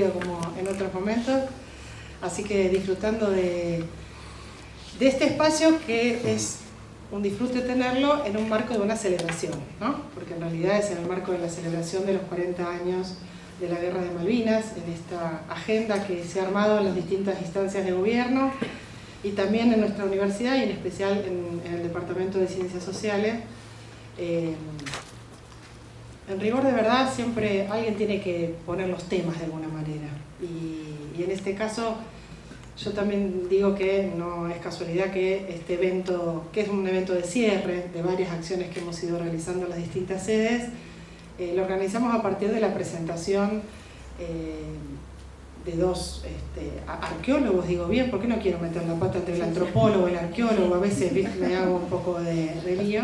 como en otros momentos, así que disfrutando de este espacio que es un disfrute tenerlo en un marco de una celebración, ¿no? Porque en realidad es en el marco de la celebración de los 40 años de la Guerra de Malvinas, en esta agenda que se ha armado en las distintas instancias de gobierno y también en nuestra universidad y en especial en el Departamento de Ciencias Sociales. En rigor de verdad siempre alguien tiene que poner los temas de alguna manera y en este caso yo también digo que no es casualidad que este evento, que es un evento de cierre de varias acciones que hemos ido realizando en las distintas sedes, lo organizamos a partir de la presentación de dos arqueólogos, digo bien, porque no quiero meter la pata entre el antropólogo y el arqueólogo, a veces me hago un poco de lío,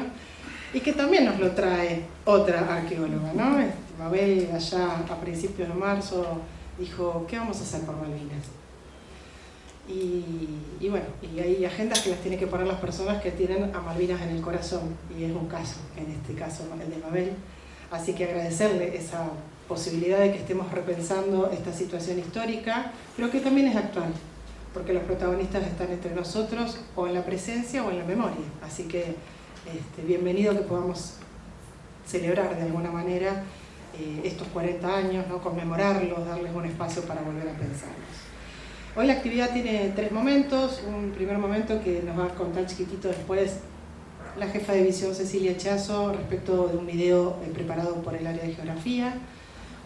y que también nos lo trae otra arqueóloga, ¿no? Mabel allá a principios de marzo dijo, ¿qué vamos a hacer por Malvinas? Y bueno, y hay agendas que las tienen que poner las personas que tienen a Malvinas en el corazón, y es un caso, en este caso el de Mabel, así que agradecerle esa posibilidad de que estemos repensando esta situación histórica, pero que también es actual, porque los protagonistas están entre nosotros, o en la presencia o en la memoria, así que bienvenido que podamos celebrar de alguna manera estos 40 años, ¿no? Conmemorarlos, darles un espacio para volver a pensarlos. Hoy la actividad tiene 3 momentos, un primer momento que nos va a contar chiquitito después la jefa de visión Cecilia Chazo respecto de un video preparado por el área de geografía,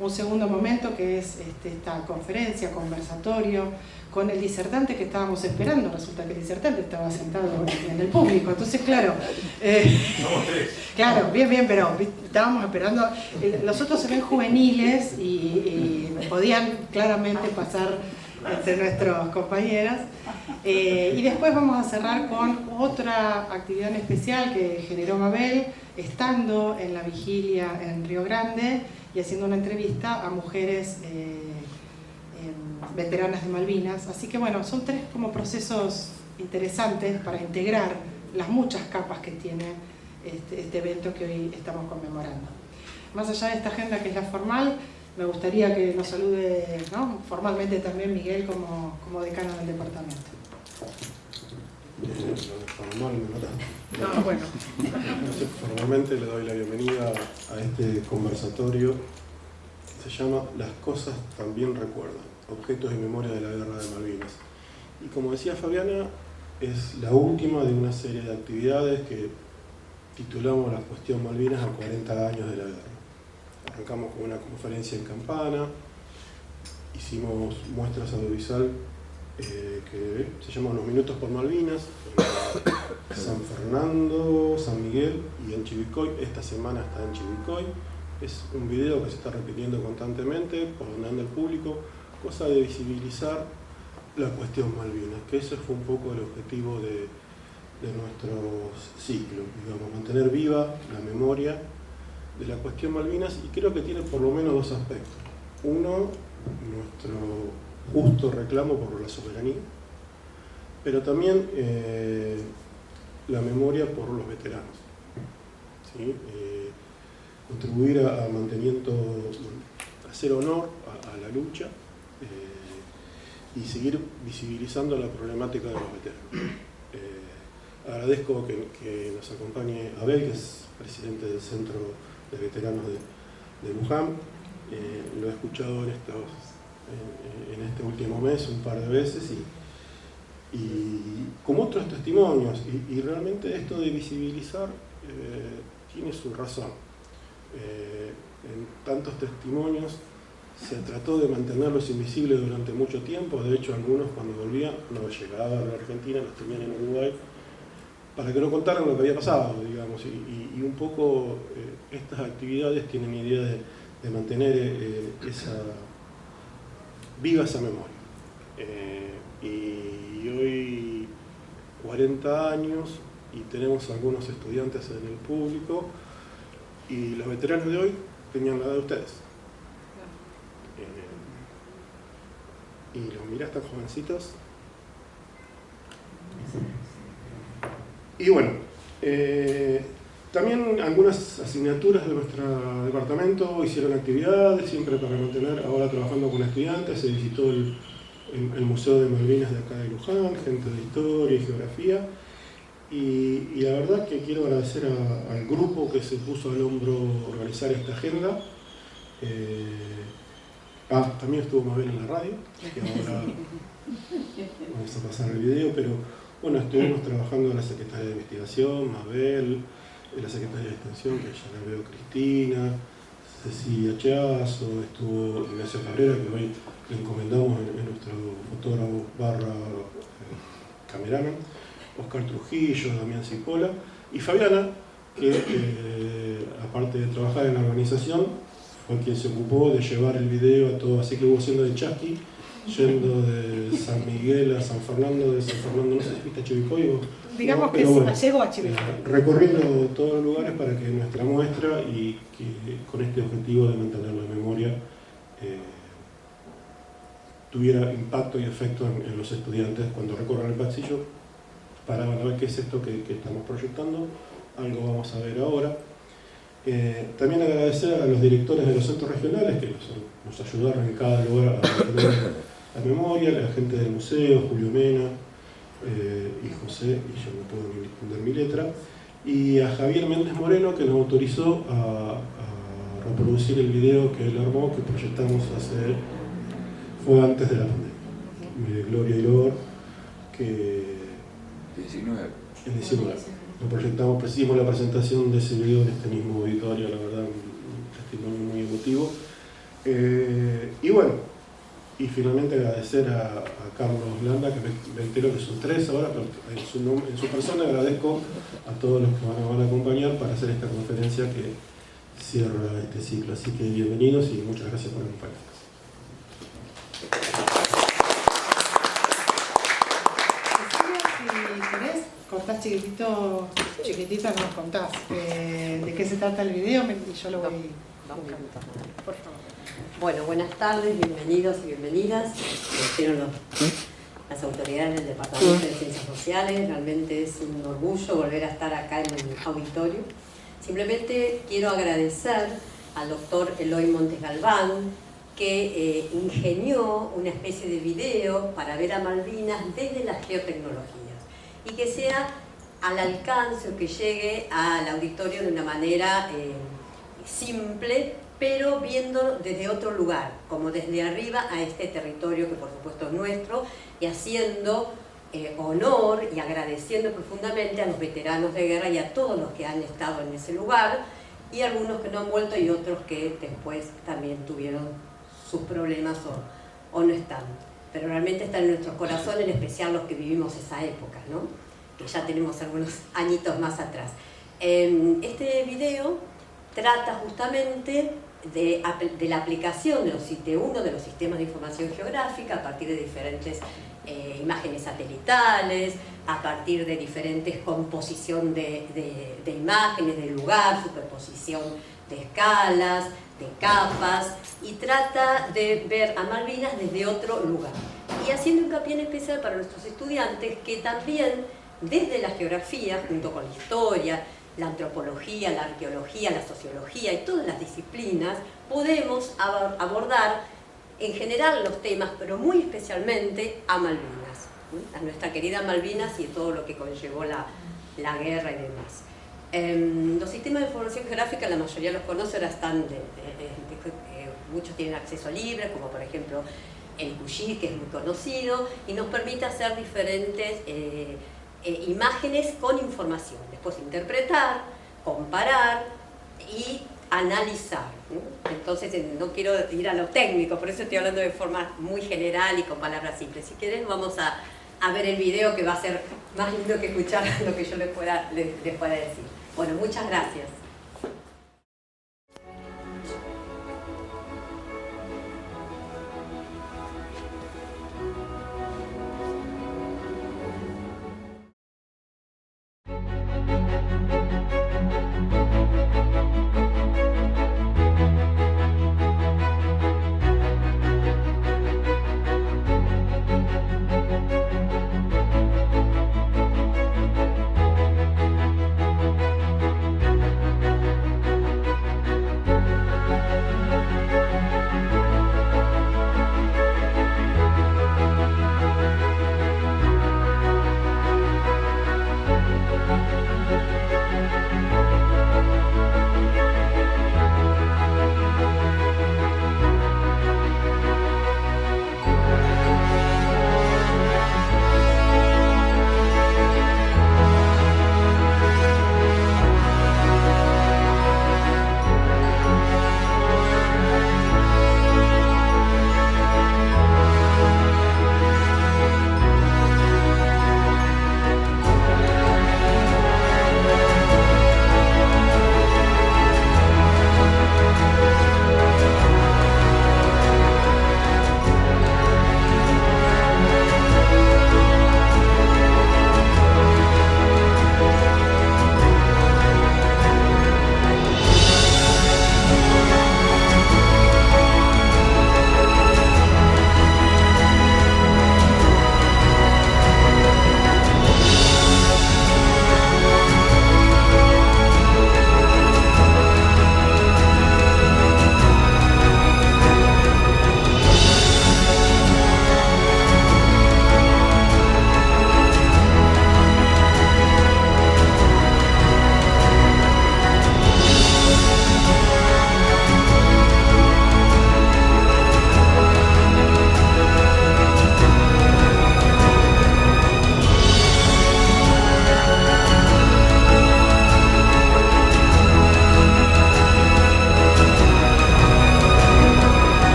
un segundo momento que es esta conferencia, conversatorio, con el disertante que estábamos esperando. Resulta que el disertante estaba sentado en el público, entonces claro, claro, bien, pero estábamos esperando, los otros se ven juveniles y podían claramente pasar entre nuestros compañeros, y después vamos a cerrar con otra actividad en especial que generó Mabel, estando en la vigilia en Río Grande y haciendo una entrevista a mujeres veteranas de Malvinas. Así que bueno, son 3 como procesos interesantes para integrar las muchas capas que tiene este evento que hoy estamos conmemorando. Más allá de esta agenda que es la formal, me gustaría que nos salude, ¿no?, formalmente también Miguel como decano del departamento. No, bueno. Formalmente le doy la bienvenida a este conversatorio. Se llama Las cosas también recuerdan, objetos y memoria de la Guerra de Malvinas. Y como decía Fabiana, es la última de una serie de actividades que titulamos La cuestión Malvinas a 40 años de la guerra. Arrancamos con una conferencia en Campana, hicimos muestras audiovisual que se llaman Los Minutos por Malvinas, en San Fernando, San Miguel y en Chivilcoy. Esta semana está en Chivilcoy. Es un video que se está repitiendo constantemente por donde anda el público, cosa de visibilizar la cuestión Malvinas, que ese fue un poco el objetivo de nuestro ciclo, digamos, mantener viva la memoria de la cuestión Malvinas, y creo que tiene por lo menos 2 aspectos. Uno, nuestro justo reclamo por la soberanía, pero también la memoria por los veteranos, ¿sí? Contribuir a mantenimiento, hacer honor a la lucha y seguir visibilizando la problemática de los veteranos. Agradezco que nos acompañe Abel, que es presidente del Centro de Veteranos de Luján. Lo he escuchado en este último mes un par de veces y como otros testimonios, y realmente esto de visibilizar tiene su razón. En tantos testimonios se trató de mantenerlos invisibles durante mucho tiempo. De hecho, algunos cuando volvían no llegaban a la Argentina, los tenían en Uruguay, para que no contaran lo que había pasado, digamos, y un poco estas actividades tienen idea de mantener viva esa memoria. Y hoy, 40 años, y tenemos algunos estudiantes en el público, y los veteranos de hoy tenían la edad de ustedes. Y los mirás tan jovencitos. Y bueno, También algunas asignaturas de nuestro departamento hicieron actividades, siempre para mantener, ahora trabajando con estudiantes, se visitó el Museo de Malvinas de acá de Luján, gente de historia y geografía, y la verdad que quiero agradecer al grupo que se puso al hombro organizar esta agenda. También estuvo Mabel en la radio, que ahora vamos a pasar el video, pero bueno, estuvimos trabajando en la Secretaría de Investigación, Mabel, en la Secretaría de Extensión, que ya la veo, Cristina, Cecilia Chazo, estuvo Ignacio Cabrera, que hoy le encomendamos en nuestro fotógrafo barra cameraman, Oscar Trujillo, Damián Cipolla, y Fabiana, que aparte de trabajar en la organización, fue quien se ocupó de llevar el video a todo, así que hubo siendo de Chasqui, yendo de San Miguel a San Fernando, de San Fernando, no sé si fuiste a Chivilcoy o... Digamos no, que bueno, llegó a Chivilcoy. Recorriendo todos los lugares para que nuestra muestra, y que con este objetivo de mantener la memoria, tuviera impacto y efecto en los estudiantes cuando recorran el pasillo, para ver qué es esto que estamos proyectando. Algo vamos a ver ahora. También agradecer a los directores de los centros regionales que nos ayudaron en cada lugar a mantener la memoria, la gente del museo, Julio Mena y José, y yo no puedo entender mi letra, y a Javier Méndez Moreno, que nos autorizó a reproducir el video que él armó, que proyectamos fue antes de la pandemia, Gloria y Lor, que... 19. El 19. Lo proyectamos, hicimos la presentación de ese video en este mismo auditorio, la verdad, un testimonio muy emotivo. Y bueno, y finalmente agradecer a Carlos Landa, que me entero que son 3 ahora, pero en su persona agradezco a todos los que van a acompañar para hacer esta conferencia que cierra este ciclo. Así que bienvenidos y muchas gracias por acompañarnos. Contás chiquitito, nos contás de qué se trata el video y yo lo voy buscando. Por favor. Bueno, buenas tardes, bienvenidos y bienvenidas. Las autoridades del Departamento de Ciencias Sociales, realmente es un orgullo volver a estar acá en el auditorio. Simplemente quiero agradecer al doctor Eloy Montes Galván, que ingenió una especie de video para ver a Malvinas desde las geotecnologías, y que sea al alcance o que llegue al auditorio de una manera simple, pero viendo desde otro lugar, como desde arriba a este territorio que por supuesto es nuestro, y haciendo honor y agradeciendo profundamente a los veteranos de guerra y a todos los que han estado en ese lugar, y algunos que no han vuelto y otros que después también tuvieron sus problemas o no están. Pero realmente están en nuestros corazones, en especial los que vivimos esa época, ¿no? Que ya tenemos algunos añitos más atrás. Este video trata justamente de la aplicación de uno de los sistemas de información geográfica a partir de diferentes imágenes satelitales, a partir de diferentes composición de imágenes, de lugar, superposición de escalas, de capas, y trata de ver a Malvinas desde otro lugar. Y haciendo hincapié en especial para nuestros estudiantes que también desde la geografía, junto con la historia, la antropología, la arqueología, la sociología y todas las disciplinas, podemos abordar en general los temas, pero muy especialmente a Malvinas, a nuestra querida Malvinas y todo lo que conllevó la guerra y demás. Los sistemas de información geográfica, la mayoría los conoce, ahora están muchos tienen acceso libre, como por ejemplo el QGIS, que es muy conocido, y nos permite hacer diferentes imágenes con información, después interpretar, comparar y analizar, ¿no? Entonces no quiero ir a lo técnico, por eso estoy hablando de forma muy general y con palabras simples. Si quieres vamos a ver el video, que va a ser más lindo que escuchar lo que yo les pueda decir. Bueno, muchas gracias.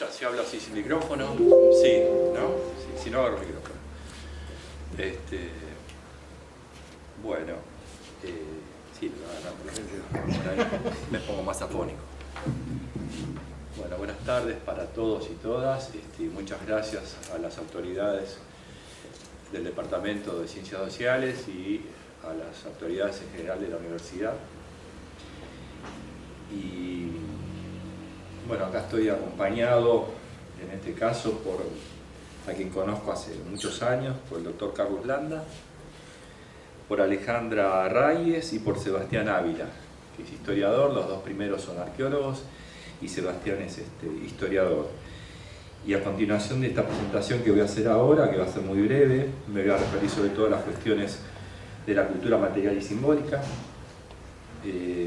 escucha si hablo así sin micrófono? Sí, ¿no? Sí, si no agarro micrófono. Bueno, sí, por ahí me pongo más afónico. Bueno, buenas tardes para todos y todas. Muchas gracias a las autoridades del Departamento de Ciencias Sociales y a las autoridades en general de la universidad. Y bueno, acá estoy acompañado, en este caso, por a quien conozco hace muchos años, por el doctor Carlos Landa, por Alejandra Reyes y por Sebastián Ávila, que es historiador. Los dos primeros son arqueólogos y Sebastián es historiador. Y a continuación de esta presentación que voy a hacer ahora, que va a ser muy breve, me voy a referir sobre todo a las cuestiones de la cultura material y simbólica.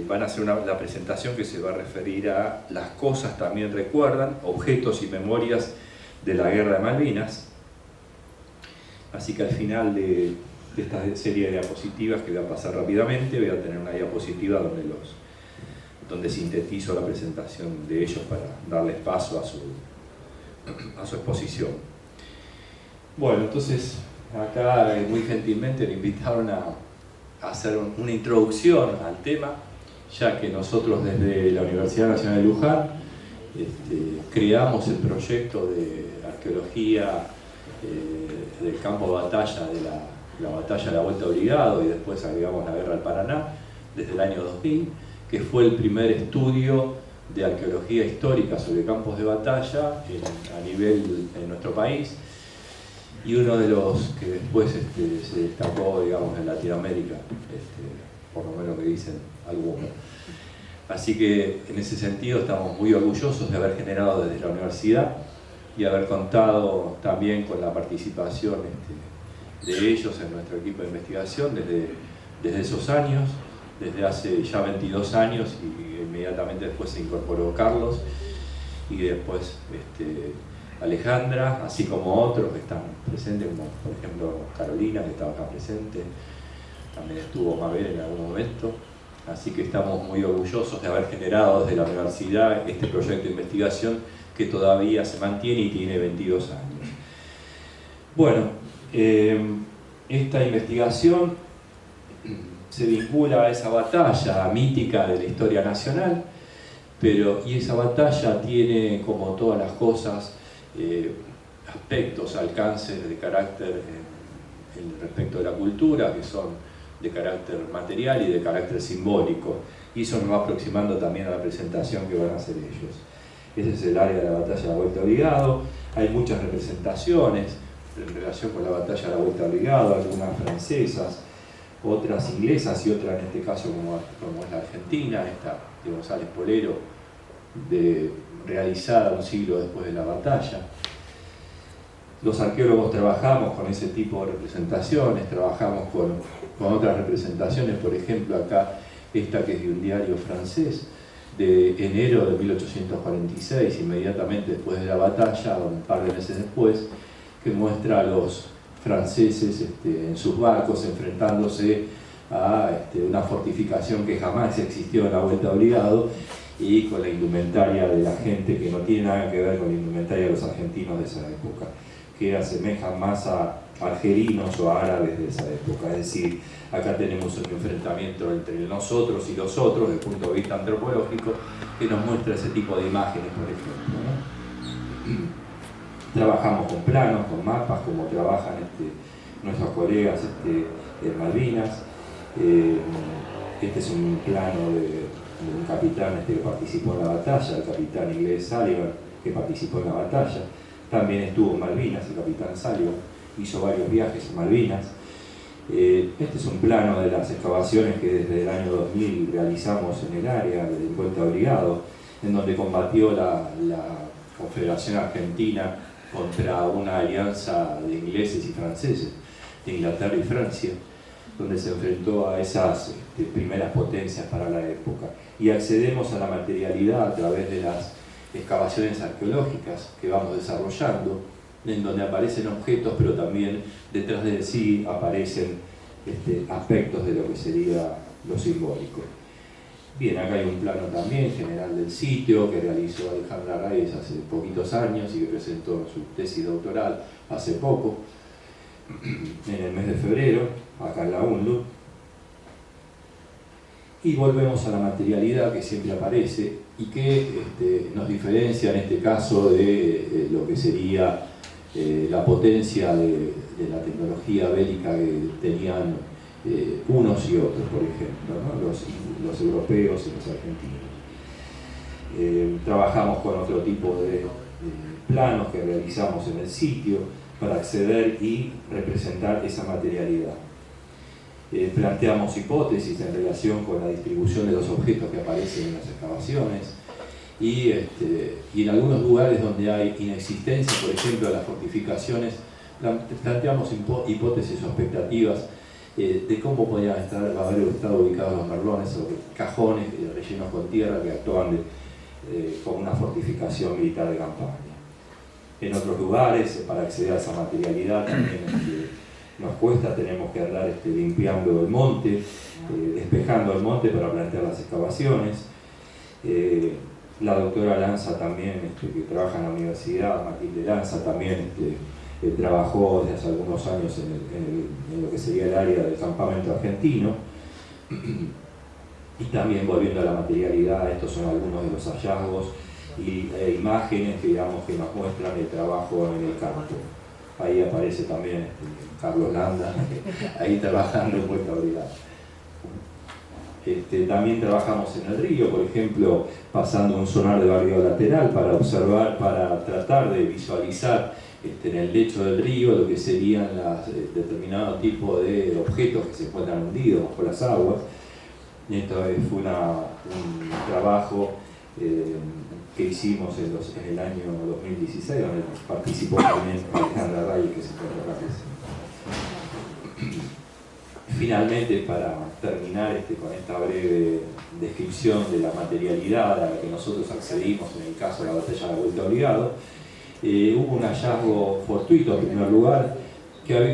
Van a hacer la presentación que se va a referir a las cosas también recuerdan, objetos y memorias de la Guerra de Malvinas. Así que al final de esta serie de diapositivas, que voy a pasar rápidamente, voy a tener una diapositiva donde sintetizo la presentación de ellos para darles paso a su exposición. Bueno, entonces acá muy gentilmente me invitaron a hacer una introducción al tema, ya que nosotros desde la Universidad Nacional de Luján creamos el proyecto de arqueología del campo de batalla de la batalla de la Vuelta Obligado, y después agregamos la Guerra del Paraná desde el año 2000, que fue el primer estudio de arqueología histórica sobre campos de batalla a nivel en nuestro país, y uno de los que después se destacó, digamos, en Latinoamérica, por lo menos que dicen algunos. Así que en ese sentido estamos muy orgullosos de haber generado desde la universidad y haber contado también con la participación de ellos en nuestro equipo de investigación desde esos años, desde hace ya 22 años, y inmediatamente después se incorporó Carlos y después Alejandra, así como otros que están presentes, como por ejemplo Carolina, que estaba acá presente, también estuvo Mabel en algún momento. Así que estamos muy orgullosos de haber generado desde la universidad este proyecto de investigación que todavía se mantiene y tiene 22 años. Bueno, esta investigación se vincula a esa batalla mítica de la historia nacional, y esa batalla tiene, como todas las cosas, aspectos, alcances de carácter respecto de la cultura, que son de carácter material y de carácter simbólico, y eso nos va aproximando también a la presentación que van a hacer ellos. Ese es el área de la batalla de la Vuelta Obligado. Hay muchas representaciones en relación con la batalla de la Vuelta Obligado, algunas francesas, otras inglesas y otras en este caso como es la argentina, esta de González Polero, realizada un siglo después de la batalla. Los arqueólogos trabajamos con ese tipo de representaciones, trabajamos con otras representaciones, por ejemplo acá esta que es de un diario francés de enero de 1846, inmediatamente después de la batalla, un par de meses después, que muestra a los franceses en sus barcos enfrentándose a una fortificación que jamás existió en la Vuelta Obligado, y con la indumentaria de la gente que no tiene nada que ver con la indumentaria de los argentinos de esa época, que asemejan más a argelinos o a árabes de esa época. Es decir, acá tenemos un enfrentamiento entre nosotros y los otros desde el punto de vista antropológico, que nos muestra ese tipo de imágenes, por ejemplo, ¿no? Trabajamos con planos, con mapas, como trabajan nuestros colegas en Malvinas. Este es un plano de un capitán que participó en la batalla, el capitán inglés Sullivan, que participó en la batalla. También estuvo en Malvinas, el capitán Sullivan, hizo varios viajes a Malvinas. Este es un plano de las excavaciones que desde el año 2000 realizamos en el área del Puente Obligado, en donde combatió la Confederación Argentina contra una alianza de ingleses y franceses, de Inglaterra y Francia, donde se enfrentó a esas primeras potencias para la época. Y accedemos a la materialidad a través de las excavaciones arqueológicas que vamos desarrollando, en donde aparecen objetos, pero también detrás de sí aparecen aspectos de lo que sería lo simbólico. Bien, acá hay un plano también general del sitio que realizó Alejandra Reyes hace poquitos años y que presentó su tesis doctoral hace poco, en el mes de febrero, acá en la UNLU. Y volvemos a la materialidad que siempre aparece y que nos diferencia en este caso de lo que sería la potencia de la tecnología bélica que tenían unos y otros, por ejemplo, ¿no? los europeos y los argentinos. Trabajamos con otro tipo de planos que realizamos en el sitio para acceder y representar esa materialidad. Planteamos hipótesis en relación con la distribución de los objetos que aparecen en las excavaciones y en algunos lugares donde hay inexistencia, por ejemplo las fortificaciones, planteamos hipótesis o expectativas de cómo podían haber estado ubicados los merlones o cajones rellenos con tierra que actuaban como una fortificación militar de campaña. En otros lugares, para acceder a esa materialidad también nos cuesta, tenemos que andar limpiando el monte, despejando el monte para plantear las excavaciones. La doctora Lanza también, que trabaja en la universidad, Matilde Lanza también trabajó desde hace algunos años en lo que sería el área del campamento argentino. Y también volviendo a la materialidad, estos son algunos de los hallazgos y imágenes que, digamos, que nos muestran el trabajo en el campo. Ahí aparece también Carlos Landa, ahí trabajando en Puerto Obligado. También trabajamos en el río, por ejemplo, pasando un sonar de barrido lateral para observar, para tratar de visualizar en el lecho del río lo que serían determinado tipo de objetos que se encuentran hundidos bajo las aguas. Y esto fue un trabajo que hicimos en el año 2016, donde participó también Alejandra Reyes, que se encuentra acá presente. Finalmente, para terminar con esta breve descripción de la materialidad a la que nosotros accedimos en el caso de la batalla de la Vuelta Obligado, hubo un hallazgo fortuito en primer lugar,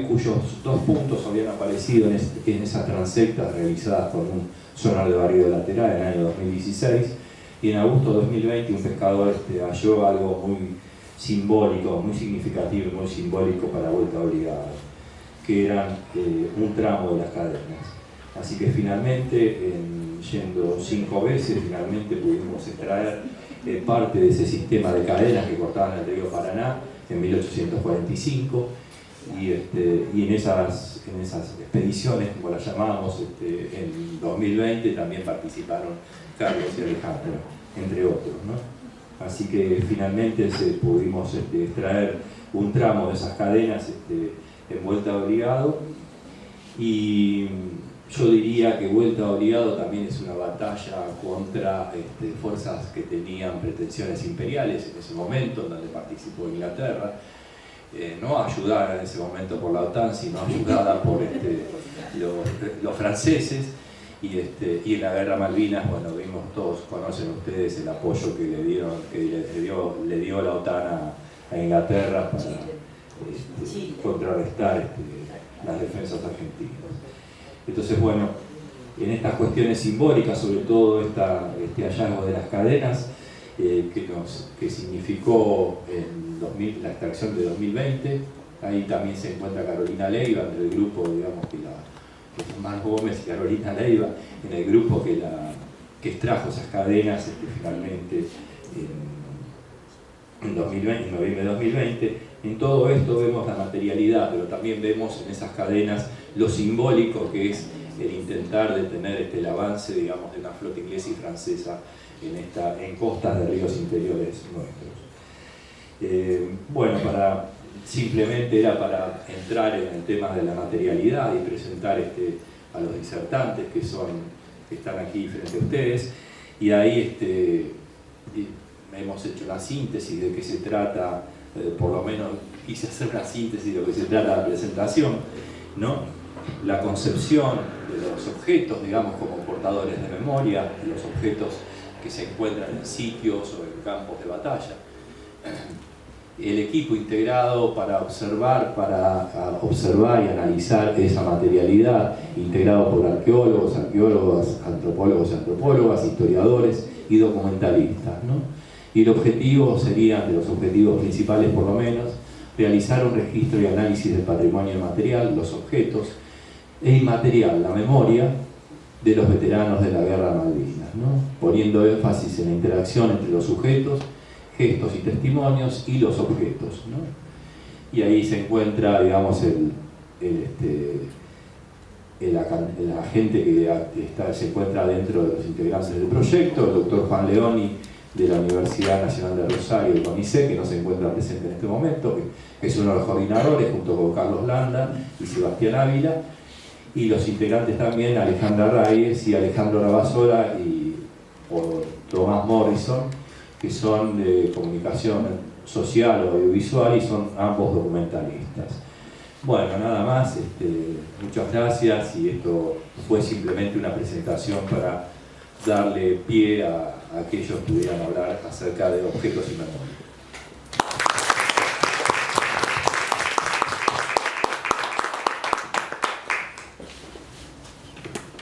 cuyos 2 puntos habían aparecido en esas transectas realizadas con un sonar de barrido lateral en el año 2016, y en agosto de 2020 un pescador halló algo muy simbólico, muy significativo y muy simbólico para Vuelta Obligada, que eran un tramo de las cadenas. Así que finalmente, yendo 5 veces, finalmente pudimos extraer parte de ese sistema de cadenas que cortaban el río Paraná en 1845, y en esas expediciones, como las llamamos, en 2020 también participaron Carlos y Alejandro, entre otros, ¿no? Así que finalmente pudimos extraer un tramo de esas cadenas en Vuelta Obligado, y yo diría que Vuelta Obligado también es una batalla contra fuerzas que tenían pretensiones imperiales en ese momento, donde participó Inglaterra, no ayudada en ese momento por la OTAN, sino ayudada por los franceses, y en la guerra Malvinas, bueno, vimos todos, conocen ustedes el apoyo que le dio la OTAN a Inglaterra para contrarrestar las defensas argentinas. Entonces, bueno, en estas cuestiones simbólicas, sobre todo este hallazgo de las cadenas, que significó la extracción de 2020, ahí también se encuentra Carolina Leiva, entre el grupo, digamos, Mar Gómez y Carolina Leiva, en el grupo que extrajo esas cadenas finalmente en noviembre de 2020. En todo esto vemos la materialidad, pero también vemos en esas cadenas lo simbólico que es el intentar detener el avance, digamos, de una flota inglesa y francesa en costas de ríos interiores nuestros. Bueno, simplemente era para entrar en el tema de la materialidad y presentar a los disertantes que están aquí frente a ustedes, y ahí hemos hecho una síntesis de qué se trata, por lo menos quise hacer una síntesis de lo que se trata la presentación, ¿no? La concepción de los objetos, digamos, como portadores de memoria, los objetos que se encuentran en sitios o en campos de batalla. el equipo integrado para observar y analizar esa materialidad, integrado por arqueólogos, antropólogos, historiadores y documentalistas, ¿no? Y el objetivo sería, de los objetivos principales por lo menos, realizar un registro y análisis del patrimonio material, los objetos, e inmaterial, la memoria de los veteranos de la Guerra de Malvinas, ¿no? Poniendo énfasis en la interacción entre los sujetos, gestos y testimonios y los objetos, ¿no? Y ahí se encuentra, digamos, la gente que se encuentra dentro de los integrantes del proyecto, el doctor Juan Leoni de la Universidad Nacional de Rosario, el CONICET, que no se encuentra presente en este momento, que es uno de los coordinadores, junto con Carlos Landa y Sebastián Ávila, y los integrantes también, Alejandra Reyes y Alejandro Rabasora o Tomás Morrison, que son de comunicación social o audiovisual y son ambos documentalistas. Bueno, nada más, muchas gracias, y esto fue simplemente una presentación para darle pie a aquellos que pudieran hablar acerca de objetos y memoria.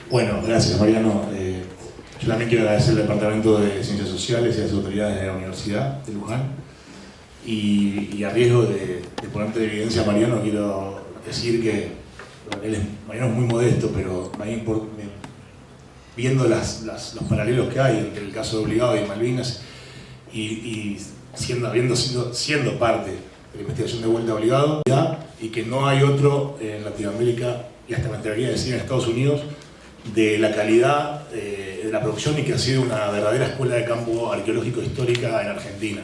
Bueno, gracias Mariano. Yo también quiero agradecer al Departamento de Ciencias Sociales y a las autoridades de la Universidad de Luján. Y a riesgo de ponerte de evidencia, Mariano, quiero decir que Mariano es muy modesto, pero viendo los paralelos que hay entre el caso de Obligado y Malvinas, y siendo parte de la investigación de Vuelta a Obligado, y que no hay otro en Latinoamérica, y hasta me atrevería a decir en Estados Unidos, de la calidad de la producción, y que ha sido una verdadera escuela de campo arqueológico histórica en Argentina.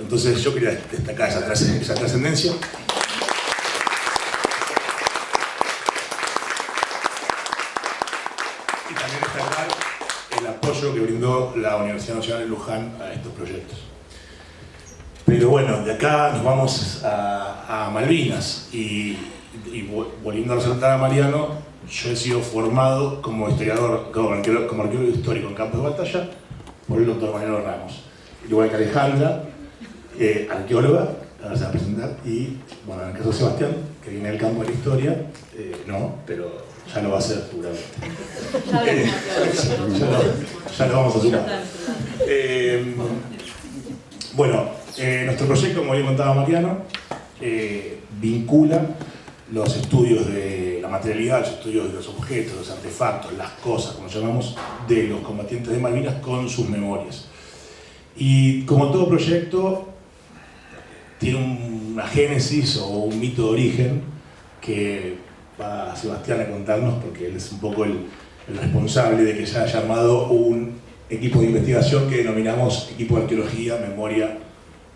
Entonces yo quería destacar esa trascendencia. Y también destacar el apoyo que brindó la Universidad Nacional de Luján a estos proyectos. Pero bueno, de acá nos vamos a Malvinas, y volviendo a resaltar a Mariano, yo he sido formado como historiador, como arqueólogo histórico en campos de batalla por el doctor Mariano Ramos. Igual que Alejandra, arqueóloga, ahora se va a presentar, y bueno, en el caso de Sebastián, que viene del campo de la historia, no, pero ya lo va a hacer seguramente. Ya lo vamos a sumar. Bueno, nuestro proyecto, como bien contaba Mariano, vincula los estudios de la materialidad, los estudios de los objetos, los artefactos, las cosas, como llamamos, de los combatientes de Malvinas con sus memorias. Y como todo proyecto, tiene una génesis o un mito de origen que va Sebastián a contarnos, porque él es un poco el responsable de que se haya armado un equipo de investigación que denominamos Equipo de Arqueología Memoria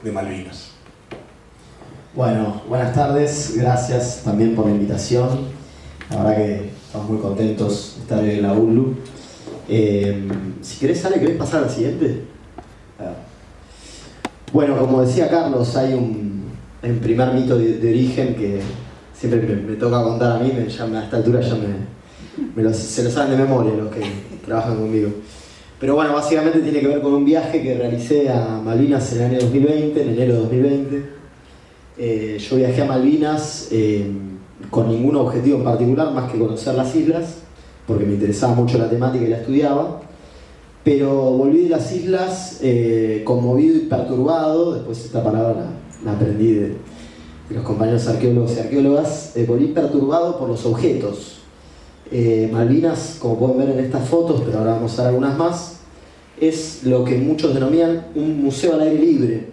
de Malvinas. Bueno, buenas tardes, gracias también por la invitación. La verdad que estamos muy contentos de estar en la ULU. Si querés, Ale, ¿querés pasar al siguiente? Bueno, como decía Carlos, hay un primer mito de origen que siempre me toca contar a mí, a esta altura ya se lo saben de memoria los que trabajan conmigo. Pero bueno, básicamente tiene que ver con un viaje que realicé a Malvinas en el año 2020, en enero de 2020. Yo viajé a Malvinas con ningún objetivo en particular más que conocer las islas, porque me interesaba mucho la temática y la estudiaba. Pero volví de las islas conmovido y perturbado. Después esta palabra la aprendí de los compañeros arqueólogos y arqueólogas. Volví perturbado por los objetos. Malvinas, como pueden ver en estas fotos, pero ahora vamos a ver algunas más, es lo que muchos denominan un museo al aire libre.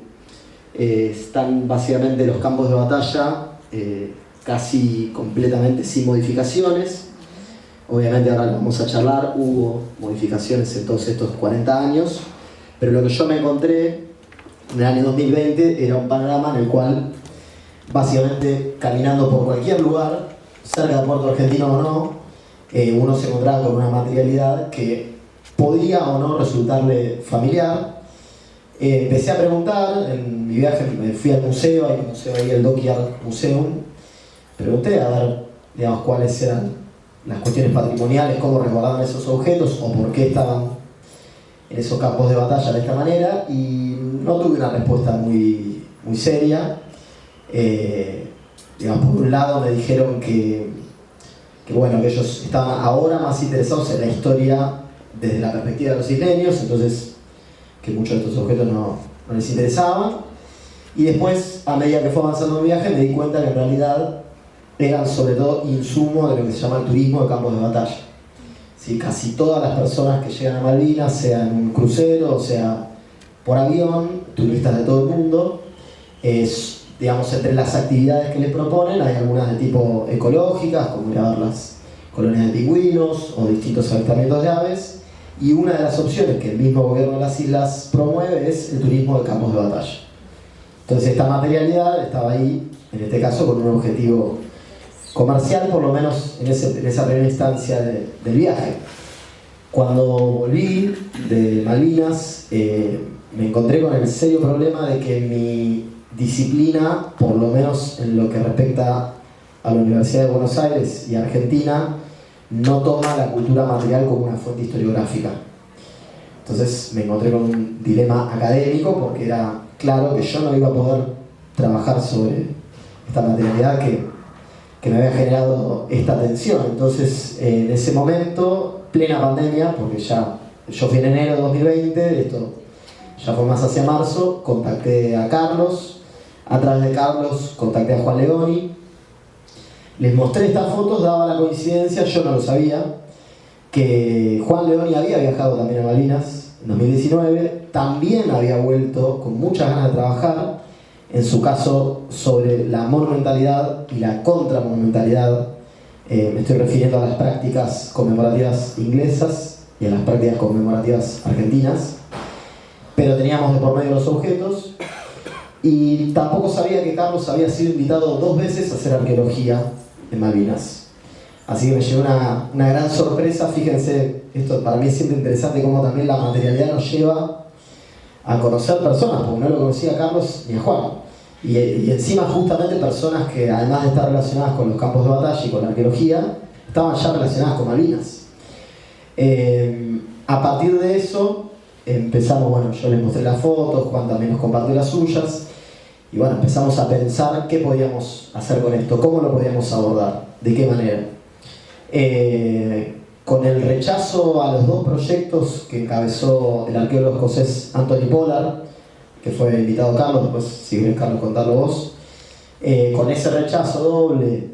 Están básicamente los campos de batalla casi completamente sin modificaciones. Obviamente ahora vamos a charlar, hubo modificaciones en todos estos 40 años, pero lo que yo me encontré en el año 2020 era un panorama en el cual, básicamente caminando por cualquier lugar, cerca de Puerto Argentino o no, uno se encontraba con una materialidad que podía o no resultarle familiar. Empecé a preguntar, en mi viaje me fui al museo, hay un museo ahí, el Dockyard Museum, pregunté a ver, digamos, cuáles eran las cuestiones patrimoniales, cómo resguardaban esos objetos o por qué estaban en esos campos de batalla de esta manera y no tuve una respuesta muy seria. Digamos, por un lado me dijeron que bueno, que ellos estaban ahora más interesados en la historia desde la perspectiva de los isleños, entonces que muchos de estos objetos no les interesaban. Y después, a medida que fue avanzando mi viaje, me di cuenta que en realidad eran sobre todo insumos de lo que se llama el turismo de campos de batalla. ¿Sí? Casi todas las personas que llegan a Malvinas, sea en un crucero o sea por avión, turistas de todo el mundo, digamos, entre las actividades que les proponen hay algunas de tipo ecológicas, como ir a ver las colonias de pingüinos o distintos avistamientos de aves, y una de las opciones que el mismo gobierno de las islas promueve es el turismo de campos de batalla. Entonces esta materialidad estaba ahí, en este caso con un objetivo comercial, por lo menos en esa primera instancia del viaje. Cuando volví de Malvinas, me encontré con el serio problema de que mi disciplina, por lo menos en lo que respecta a la Universidad de Buenos Aires y Argentina, no toma la cultura material como una fuente historiográfica. Entonces me encontré con un dilema académico porque era claro que yo no iba a poder trabajar sobre esta materialidad que me había generado esta tensión. Entonces en ese momento, plena pandemia, porque ya yo fui en enero de 2020, esto ya fue más hacia marzo, contacté a Carlos, a través de Carlos contacté a Juan Leoni, les mostré estas fotos, daba la coincidencia, yo no lo sabía, que Juan Leoni había viajado también a Malvinas en 2019, también había vuelto con muchas ganas de trabajar, en su caso sobre la monumentalidad y la contramonumentalidad. Me estoy refiriendo a las prácticas conmemorativas inglesas y a las prácticas conmemorativas argentinas, pero teníamos de por medio los objetos y tampoco sabía que Carlos había sido invitado 2 veces a hacer arqueología en Malvinas. Así que me llevó una gran sorpresa. Fíjense, esto para mí es siempre interesante cómo también la materialidad nos lleva a conocer personas, porque no lo conocía a Carlos ni a Juan. Y encima justamente personas que además de estar relacionadas con los campos de batalla y con la arqueología, estaban ya relacionadas con Malvinas. A partir de eso empezamos, bueno, yo les mostré las fotos, Juan también nos compartió las suyas, y bueno, empezamos a pensar qué podíamos hacer con esto, cómo lo podíamos abordar, de qué manera. Con el rechazo a los 2 proyectos que encabezó el arqueólogo escocés Anthony Pollard, que fue invitado Carlos, después si querés Carlos contarlo vos, con ese rechazo doble,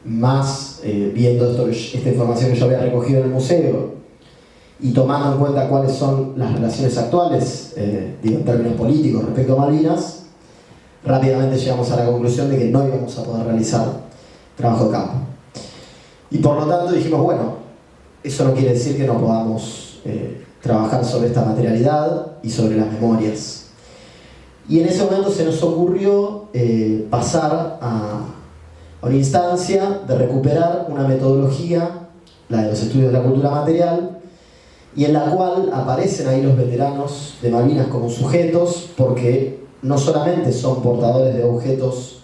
más viendo esta información que yo había recogido en el museo y tomando en cuenta cuáles son las relaciones actuales, digo en términos políticos respecto a Malvinas, rápidamente llegamos a la conclusión de que no íbamos a poder realizar trabajo de campo. Y por lo tanto dijimos, bueno, eso no quiere decir que no podamos trabajar sobre esta materialidad y sobre las memorias. Y en ese momento se nos ocurrió pasar a una instancia de recuperar una metodología, la de los estudios de la cultura material, y en la cual aparecen ahí los veteranos de Malvinas como sujetos, porque no solamente son portadores de objetos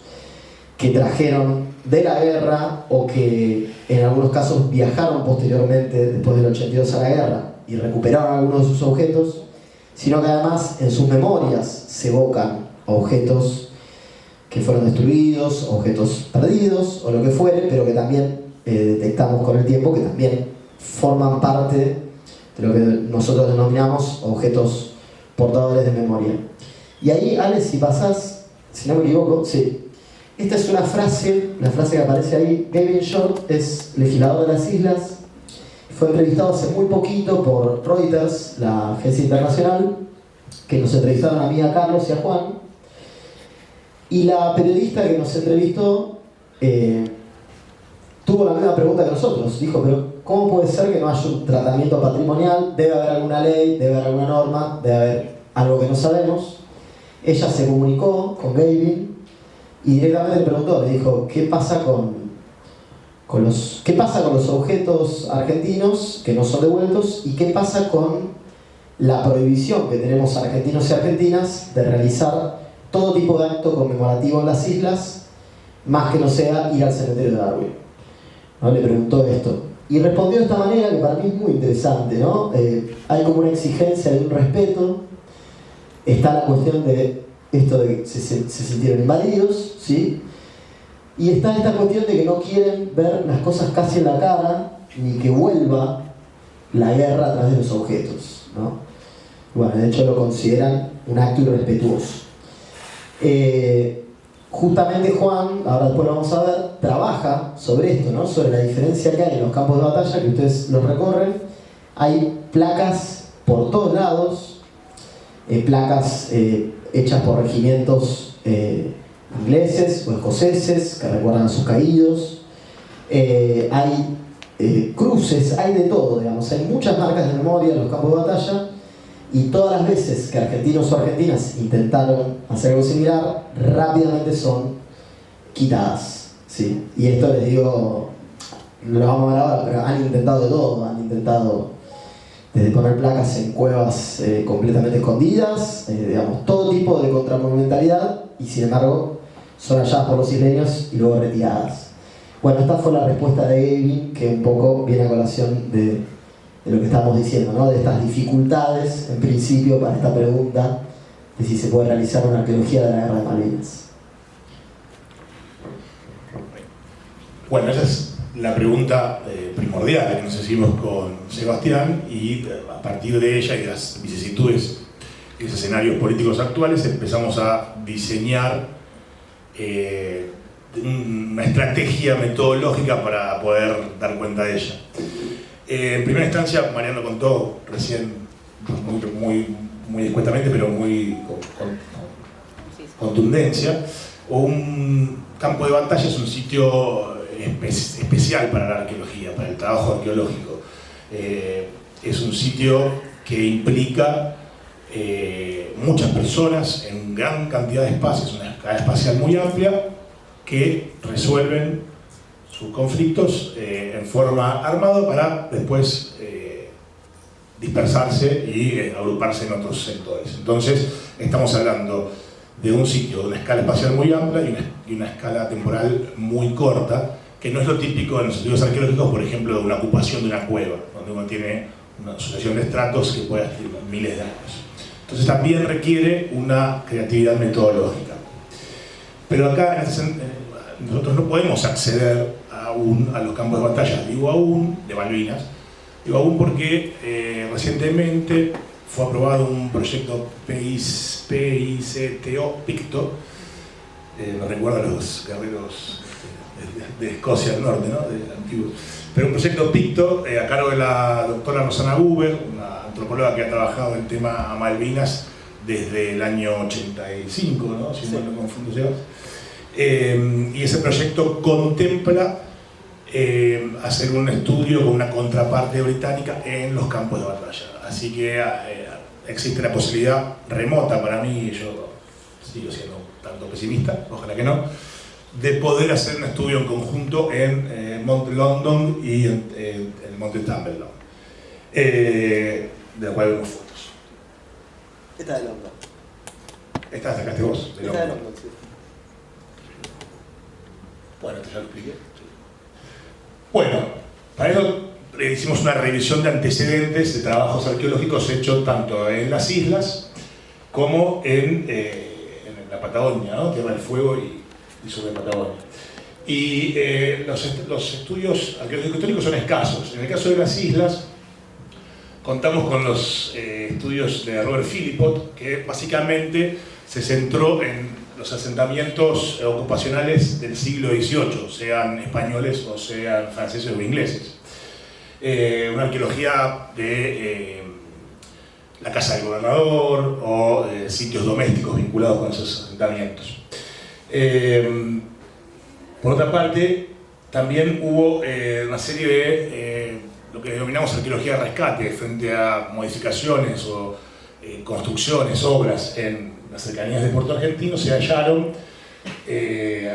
que trajeron de la guerra o que en algunos casos viajaron posteriormente después del 82 a la guerra y recuperaron algunos de sus objetos, sino que además en sus memorias se evocan objetos que fueron destruidos, objetos perdidos o lo que fuere, pero que también detectamos con el tiempo que también forman parte de lo que nosotros denominamos objetos portadores de memoria. Y ahí, Alex, si pasás, si no me equivoco, sí. Esta es una frase, la frase que aparece ahí. Gavin Short es legislador de las islas. Fue entrevistado hace muy poquito por Reuters, la agencia internacional, que nos entrevistaron a mí, a Carlos y a Juan. Y la periodista que nos entrevistó tuvo la misma pregunta que nosotros. Dijo, pero ¿cómo puede ser que no haya un tratamiento patrimonial? Debe haber alguna ley, debe haber alguna norma, debe haber algo que no sabemos. Ella se comunicó con Gavin y directamente le preguntó, le dijo, ¿qué pasa con los objetos argentinos que no son devueltos? ¿Y qué pasa con la prohibición que tenemos argentinos y argentinas de realizar todo tipo de acto conmemorativo en las islas, más que no sea ir al cementerio de Darwin? ¿No? Le preguntó esto. Y respondió de esta manera que para mí es muy interesante, ¿no? Hay como una exigencia de un respeto, está la cuestión de esto de que se sintieron invadidos, ¿sí? Y está esta cuestión de que no quieren ver las cosas casi en la cara, ni que vuelva la guerra a través de los objetos, ¿no? Bueno, de hecho lo consideran un acto irrespetuoso. Justamente Juan, ahora después lo vamos a ver, trabaja sobre esto, ¿no? Sobre la diferencia que hay en los campos de batalla, que ustedes los recorren. Hay placas por todos lados, placas hechas por regimientos ingleses o escoceses que recuerdan a sus caídos. Hay cruces, hay de todo, digamos. Hay muchas marcas de memoria en los campos de batalla. Y todas las veces que argentinos o argentinas intentaron hacer algo similar, rápidamente son quitadas, ¿sí? Y esto les digo, no lo vamos a ver ahora, pero han intentado de todo. Han intentado desde poner placas en cuevas completamente escondidas, digamos, todo tipo de contramonumentalidad, y sin embargo son halladas por los isleños y luego retiradas. Bueno, esta fue la respuesta de Gavin, que un poco viene a colación de lo que estábamos diciendo, ¿no? De estas dificultades, en principio, para esta pregunta de si se puede realizar una arqueología de la Guerra de Malvinas. Bueno, esa es la pregunta primordial que nos hicimos con Sebastián, y a partir de ella y de las vicisitudes y los escenarios políticos actuales empezamos a diseñar una estrategia metodológica para poder dar cuenta de ella. En primera instancia, Mariano contó recién, muy escuetamente, pero muy con contundencia, un campo de batalla es un sitio especial para la arqueología, para el trabajo arqueológico. Es un sitio que implica muchas personas en gran cantidad de espacios, una escala espacial muy amplia, que resuelven sus conflictos en forma armada para después dispersarse y agruparse en otros sectores. Entonces, estamos hablando de un sitio de una escala espacial muy amplia y una escala temporal muy corta, que no es lo típico en los estudios arqueológicos, por ejemplo, de una ocupación de una cueva, donde uno tiene una sucesión de estratos que puede estar miles de años. Entonces, también requiere una creatividad metodológica. Pero acá, nosotros no podemos acceder aún a los campos de batalla, digo aún, de Malvinas, digo aún porque recientemente fue aprobado un proyecto PICTO, no recuerdo a los guerreros de Escocia del Norte, ¿no? Pero un proyecto PICTO a cargo de la doctora Rosana Buber, una antropóloga que ha trabajado en tema Malvinas desde el año 85, ¿no? Si no me confundo, y ese proyecto contempla hacer un estudio con una contraparte británica en los campos de batalla. Así que existe la posibilidad remota para mí, yo sigo siendo tanto pesimista, ojalá que no, de poder hacer un estudio en conjunto en Monte London y en el Monte Tumbledown, de la cual vemos fotos. Esta de London. Esta la sacaste vos, de Esta de London. London, sí. Bueno, esto ya lo expliqué. Bueno, para eso hicimos una revisión de antecedentes de trabajos arqueológicos hechos tanto en las islas como en la Patagonia, ¿no? Tierra del Fuego y sobre Patagonia. Y los estudios arqueológicos históricos son escasos. En el caso de las islas, contamos con los estudios de Robert Philippot, que básicamente se centró en los asentamientos ocupacionales del siglo XVIII, sean españoles o sean franceses o ingleses. Una arqueología de la casa del gobernador o sitios domésticos vinculados con esos asentamientos. Por otra parte, también hubo una serie de lo que denominamos arqueología de rescate frente a modificaciones o construcciones, obras en las cercanías de Puerto Argentino. Se hallaron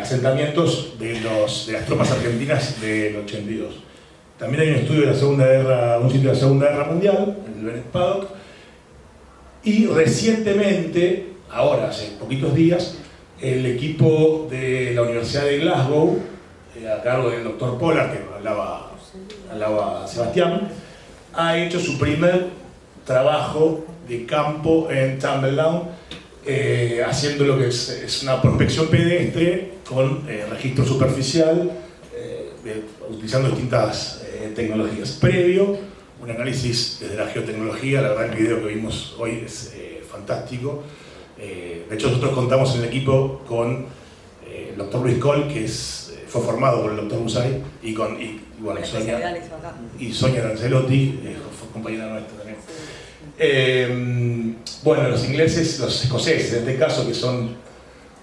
asentamientos de las tropas argentinas del 82. También hay un estudio de la Segunda Guerra, un sitio de la Segunda Guerra Mundial, el Bennett Paddock, y recientemente, ahora hace poquitos días, el equipo de la Universidad de Glasgow, a cargo del doctor Pollard, que hablaba hablaba Sebastián, ha hecho su primer trabajo de campo en Tumbledown, haciendo lo que es una prospección pedestre con registro superficial, utilizando distintas tecnologías. Previo, un análisis desde la geotecnología. La verdad el video que vimos hoy es fantástico. De hecho, nosotros contamos en el equipo con el doctor Luis Coll, que fue formado por el doctor Musay, y bueno, Sonia Lancelotti, fue compañera nuestra también. Bueno, los ingleses, los escoceses en este caso, que son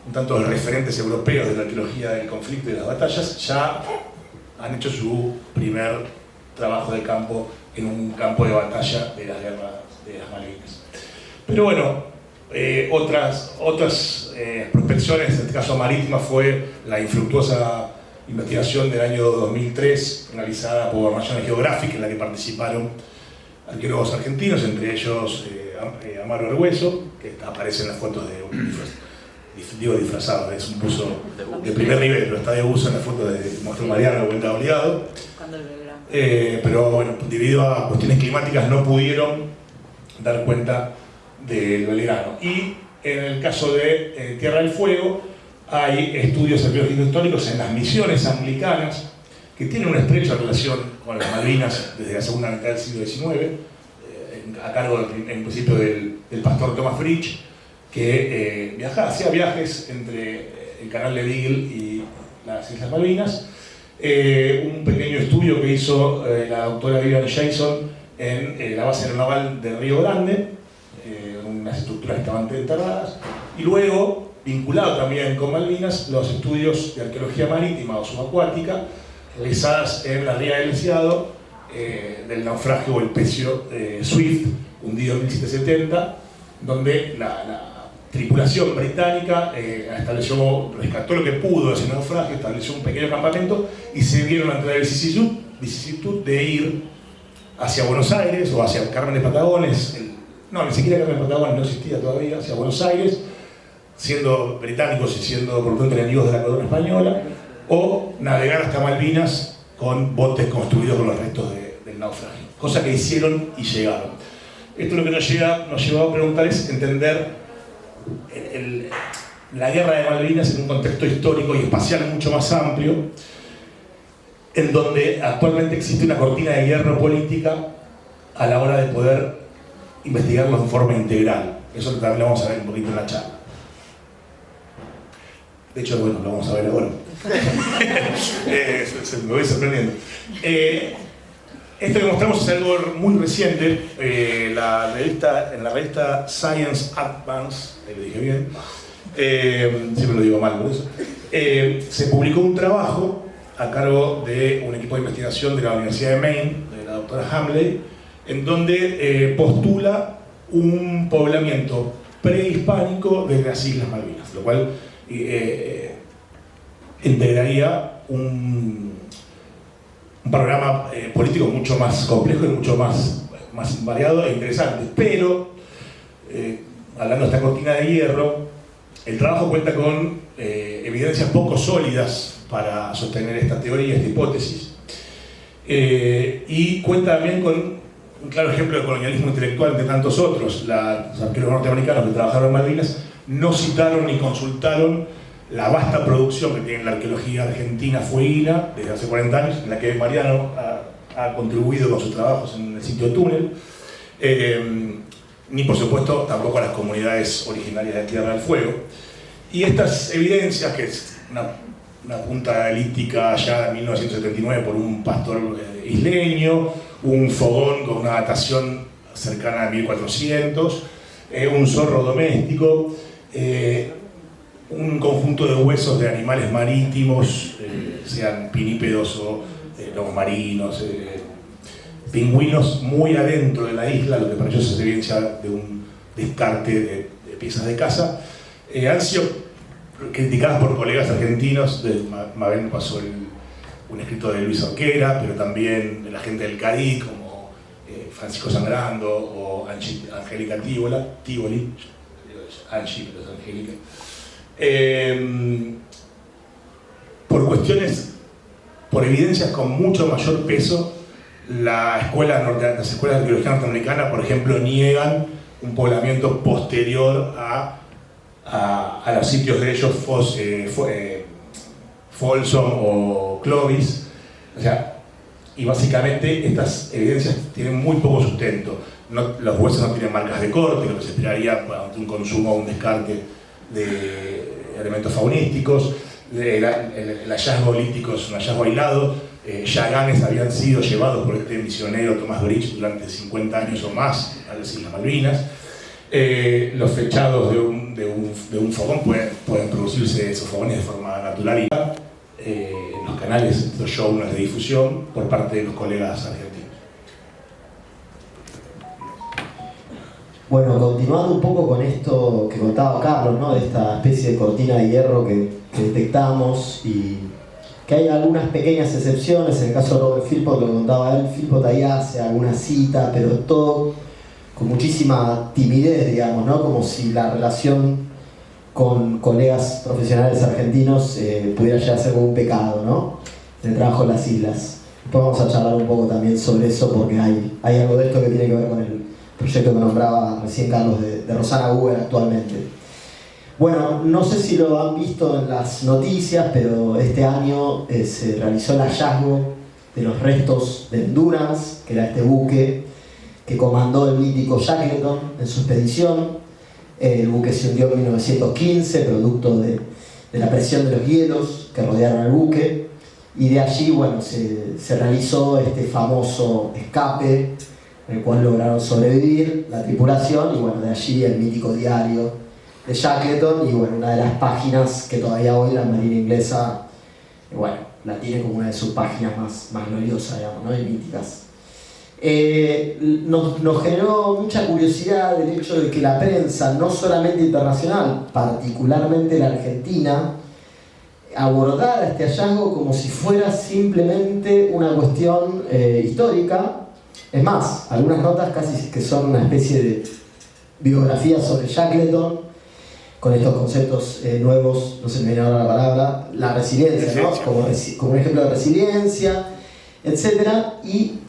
un tanto los referentes europeos de la arqueología del conflicto y de las batallas, ya han hecho su primer trabajo de campo en un campo de batalla de las guerras de las Malvinas. Pero bueno, otras prospecciones, en este caso marítima, fue la infructuosa investigación del año 2003, realizada por National Geographic, en la que participaron arqueólogos argentinos, entre ellos Amaro Argueso, que aparece en las fotos de un disfrazado, es un buzo de primer nivel, pero está de uso en la foto de Monstruo Mariano, Vuelta Oleado. Pero bueno, debido a cuestiones climáticas no pudieron dar cuenta del Belgrano. Y en el caso de Tierra del Fuego, hay estudios arqueológicos históricos en las misiones anglicanas que tienen una estrecha relación con las Malvinas desde la segunda mitad del siglo XIX, a cargo en principio del pastor Thomas Bridge, que hacía viajes entre el canal de Beagle y las Islas Malvinas. Un pequeño estudio que hizo la doctora Vivian Jason en la base aeronaval de Río Grande, unas estructuras que estaban enterradas, y luego, vinculado también con Malvinas, los estudios de arqueología marítima o subacuática realizadas en la ría del Lisiado, del naufragio o el pecio Swift, hundido en 1770, donde la tripulación británica rescató lo que pudo de ese naufragio, estableció un pequeño campamento y se vieron ante la vicisitud de ir hacia Buenos Aires o hacia Carmen de Patagones. No, ni siquiera Carmen de Patagones no existía todavía, hacia Buenos Aires, siendo británicos y siendo por lo tanto enemigos de la corona española, o navegar hasta Malvinas con botes construidos con los restos del naufragio, cosa que hicieron y llegaron. Esto lo que nos llevó a preguntar es entender la guerra de Malvinas en un contexto histórico y espacial mucho más amplio, en donde actualmente existe una cortina de hierro política a la hora de poder investigarlo de forma integral. Eso también lo vamos a ver un poquito en la charla. De hecho, bueno, lo vamos a ver ahora. Me voy sorprendiendo. Esto que mostramos es algo muy reciente. En la revista Science Advance, lo dije bien, siempre lo digo mal por eso, se publicó un trabajo a cargo de un equipo de investigación de la Universidad de Maine, de la doctora Hamley, en donde postula un poblamiento prehispánico desde las Islas Malvinas, lo cual integraría un programa político mucho más complejo y mucho más variado e interesante. Pero, hablando de esta cortina de hierro, el trabajo cuenta con evidencias poco sólidas para sostener esta teoría, esta hipótesis, y cuenta también con un claro ejemplo de colonialismo intelectual entre tantos otros. Los arqueólogos norteamericanos que trabajaron en Malvinas no citaron ni consultaron la vasta producción que tiene la arqueología argentina fueguina desde hace 40 años, en la que Mariano ha contribuido con sus trabajos en el sitio Túnel, ni por supuesto tampoco a las comunidades originarias de Tierra del Fuego. Y estas evidencias, que es una punta elíptica ya en 1979 por un pastor isleño, un fogón con una datación cercana a 1400, un zorro doméstico, un conjunto de huesos de animales marítimos, sean pinípedos o lobos marinos, pingüinos muy adentro de la isla, lo que para ellos es evidencia de un descarte de piezas de caza, han sido criticadas por colegas argentinos. Mabel pasó un escrito de Luis Orquera, pero también de la gente del CADI, como Francisco Sangrando o Angélica Tivoli, Angie, pero es Angélica. por evidencias con mucho mayor peso, las escuelas de arqueología norteamericana, por ejemplo, niegan un poblamiento posterior a los sitios de ellos, Folsom o Clovis. O sea, y básicamente estas evidencias tienen muy poco sustento. Los huesos no tienen marcas de corte, lo que se esperaría ante un consumo o un descarte de elementos faunísticos. El hallazgo lítico es un hallazgo aislado. Yaganes habían sido llevados por este misionero Tomás Bridge durante 50 años o más a las Islas Malvinas. Los fechados de un fogón pueden producirse esos fogones de forma natural y en los canales, estos shows de difusión por parte de los colegas argentinos. Bueno, continuando un poco con esto que contaba Carlos, ¿no? De esta especie de cortina de hierro que detectamos, y que hay algunas pequeñas excepciones. En el caso de Robert Philpott, lo contaba él, Philpott ahí hace alguna cita, pero todo con muchísima timidez, digamos, ¿no? Como si la relación con colegas profesionales argentinos pudiera llegar a ser como un pecado, ¿no? En el trabajo en las islas. Después vamos a charlar un poco también sobre eso, porque hay algo de esto que tiene que ver con el proyecto que nombraba recién Carlos de Rosana Google actualmente. Bueno, no sé si lo han visto en las noticias, pero este año se realizó el hallazgo de los restos de Endurance, que era este buque que comandó el mítico Shackleton en su expedición. El buque se hundió en 1915, producto de la presión de los hielos que rodearon al buque, y de allí, bueno, se realizó este famoso escape, en el cual lograron sobrevivir la tripulación, y bueno, de allí el mítico diario de Shackleton, y bueno, una de las páginas que todavía hoy la Marina inglesa, bueno, la tiene como una de sus páginas más gloriosas, digamos, ¿no? Y míticas. Nos generó mucha curiosidad el hecho de que la prensa, no solamente internacional, particularmente la argentina, abordara este hallazgo como si fuera simplemente una cuestión histórica. Es más, algunas notas casi que son una especie de biografía sobre Shackleton, con estos conceptos nuevos, no se me viene ahora la palabra, la resiliencia, ¿no? Como un ejemplo de resiliencia, etc. Y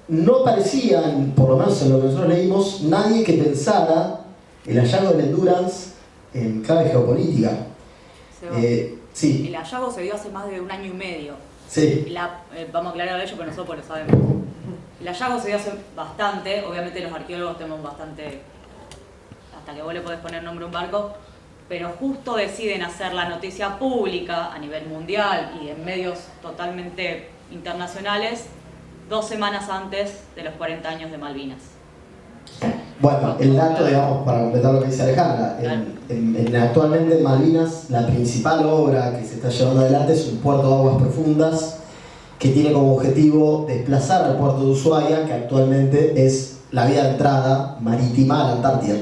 no parecía, por lo menos en lo que nosotros leímos, nadie que pensara el hallazgo del Endurance en clave geopolítica. Sí. El hallazgo se dio hace más de 1 año y medio. Sí. Vamos a aclarar ello, pero nosotros lo sabemos. El hallazgo se dio hace bastante, obviamente los arqueólogos tenemos bastante, hasta que vos le podés poner nombre a un barco, pero justo deciden hacer la noticia pública a nivel mundial y en medios totalmente internacionales 2 semanas antes de los 40 años de Malvinas. Bueno, el dato, digamos, para completar lo que dice Alejandra, actualmente en Malvinas la principal obra que se está llevando adelante es un puerto de aguas profundas que tiene como objetivo desplazar al puerto de Ushuaia, que actualmente es la vía de entrada marítima a la Antártida.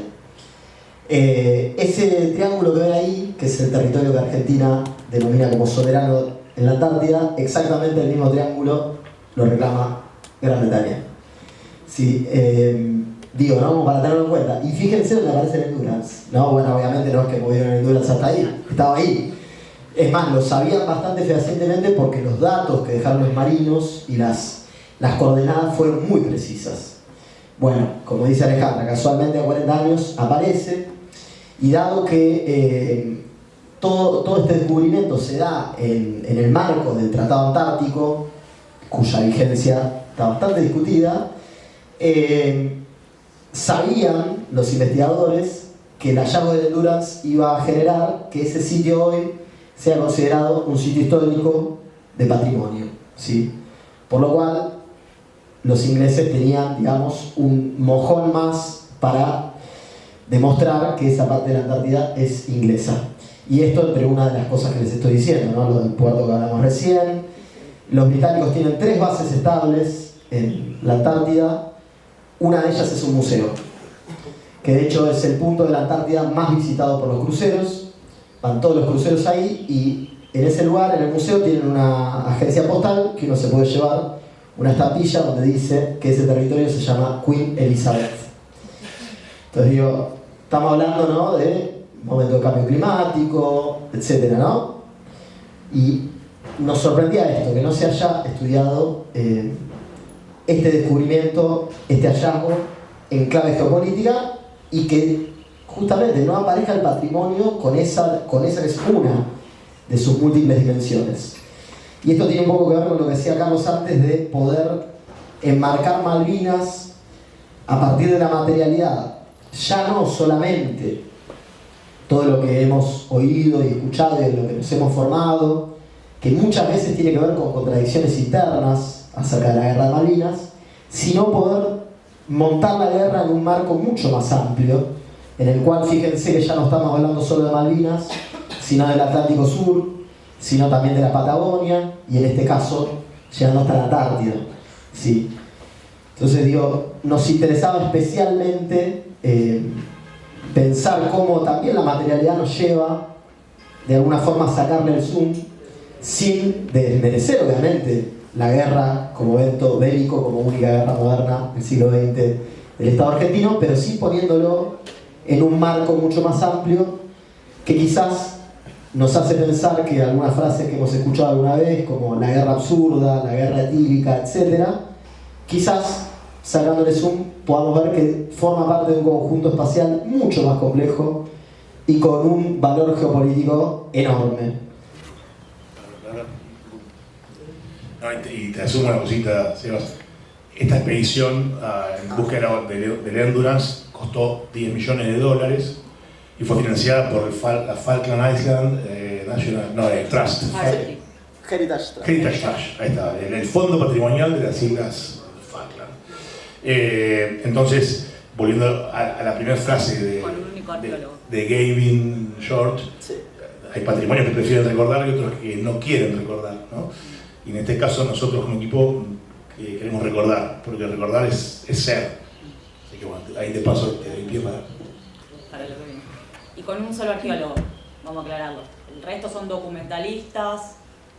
Ese triángulo que ven ahí, que es el territorio que Argentina denomina como soberano en la Antártida, exactamente el mismo triángulo lo reclama Gran Bretaña. Sí, digo, ¿no? Para tenerlo en cuenta. Y fíjense dónde aparece el Endurance, ¿no? Bueno, obviamente no es que movieron el Endurance hasta ahí, estaba ahí. Es más, lo sabían bastante fehacientemente porque los datos que dejaron los marinos y las coordenadas fueron muy precisas. Bueno, como dice Alejandra, casualmente a 40 años aparece, y dado que todo este descubrimiento se da en el marco del Tratado Antártico, cuya vigencia está bastante discutida, sabían los investigadores que el hallazgo del Endurance iba a generar que ese sitio hoy sea considerado un sitio histórico de patrimonio, ¿sí? Por lo cual los ingleses tenían, digamos, un mojón más para demostrar que esa parte de la Antártida es inglesa. Y esto entre una de las cosas que les estoy diciendo, ¿no? Lo del puerto que hablamos recién. Los británicos tienen 3 bases estables en la Antártida. Una de ellas es un museo, que de hecho es el punto de la Antártida más visitado por los cruceros. Van todos los cruceros ahí, y en ese lugar, en el museo, tienen una agencia postal que uno se puede llevar una estampilla donde dice que ese territorio se llama Queen Elizabeth. Entonces digo, estamos hablando, ¿no?, de momento de cambio climático, etcétera, ¿no? Y nos sorprendía esto, que no se haya estudiado este descubrimiento, este hallazgo en clave geopolítica y que justamente no aparezca el patrimonio con esa que es una de sus múltiples dimensiones. Y esto tiene un poco que ver con lo que decía Carlos antes de poder enmarcar Malvinas a partir de la materialidad, ya no solamente todo lo que hemos oído y escuchado y de lo que nos hemos formado, que muchas veces tiene que ver con contradicciones internas acerca de la guerra de Malvinas, sino poder montar la guerra en un marco mucho más amplio, en el cual fíjense que ya no estamos hablando solo de Malvinas, sino del Atlántico Sur, sino también de la Patagonia, y en este caso llegando hasta la Antártida. ¿Sí? Entonces digo, nos interesaba especialmente pensar cómo también la materialidad nos lleva de alguna forma a sacarle el zoom sin desmerecer obviamente la guerra como evento bélico, como única guerra moderna del siglo XX del Estado argentino, pero sí poniéndolo en un marco mucho más amplio que quizás nos hace pensar que algunas frases que hemos escuchado alguna vez, como la guerra absurda, la guerra etílica, etc., quizás sacándole zoom podamos ver que forma parte de un conjunto espacial mucho más complejo y con un valor geopolítico enorme. Y te asumo una cosita, Sebas. Esta expedición en búsqueda del Endurance costó $10 millones y fue financiada por la Falkland Island Trust. Heritage Trust. Heritage Trust, ahí está, el Fondo Patrimonial de las Islas Falkland. Entonces, volviendo a la primera frase de Gavin Short, sí. Hay patrimonios que prefieren recordar y otros que no quieren recordar, ¿no? Y en este caso nosotros como equipo queremos recordar, porque recordar es ser. Así que bueno, ahí de paso te doy pie para lo que viene. Y con un solo arqueólogo, vamos a aclararlo. El resto son documentalistas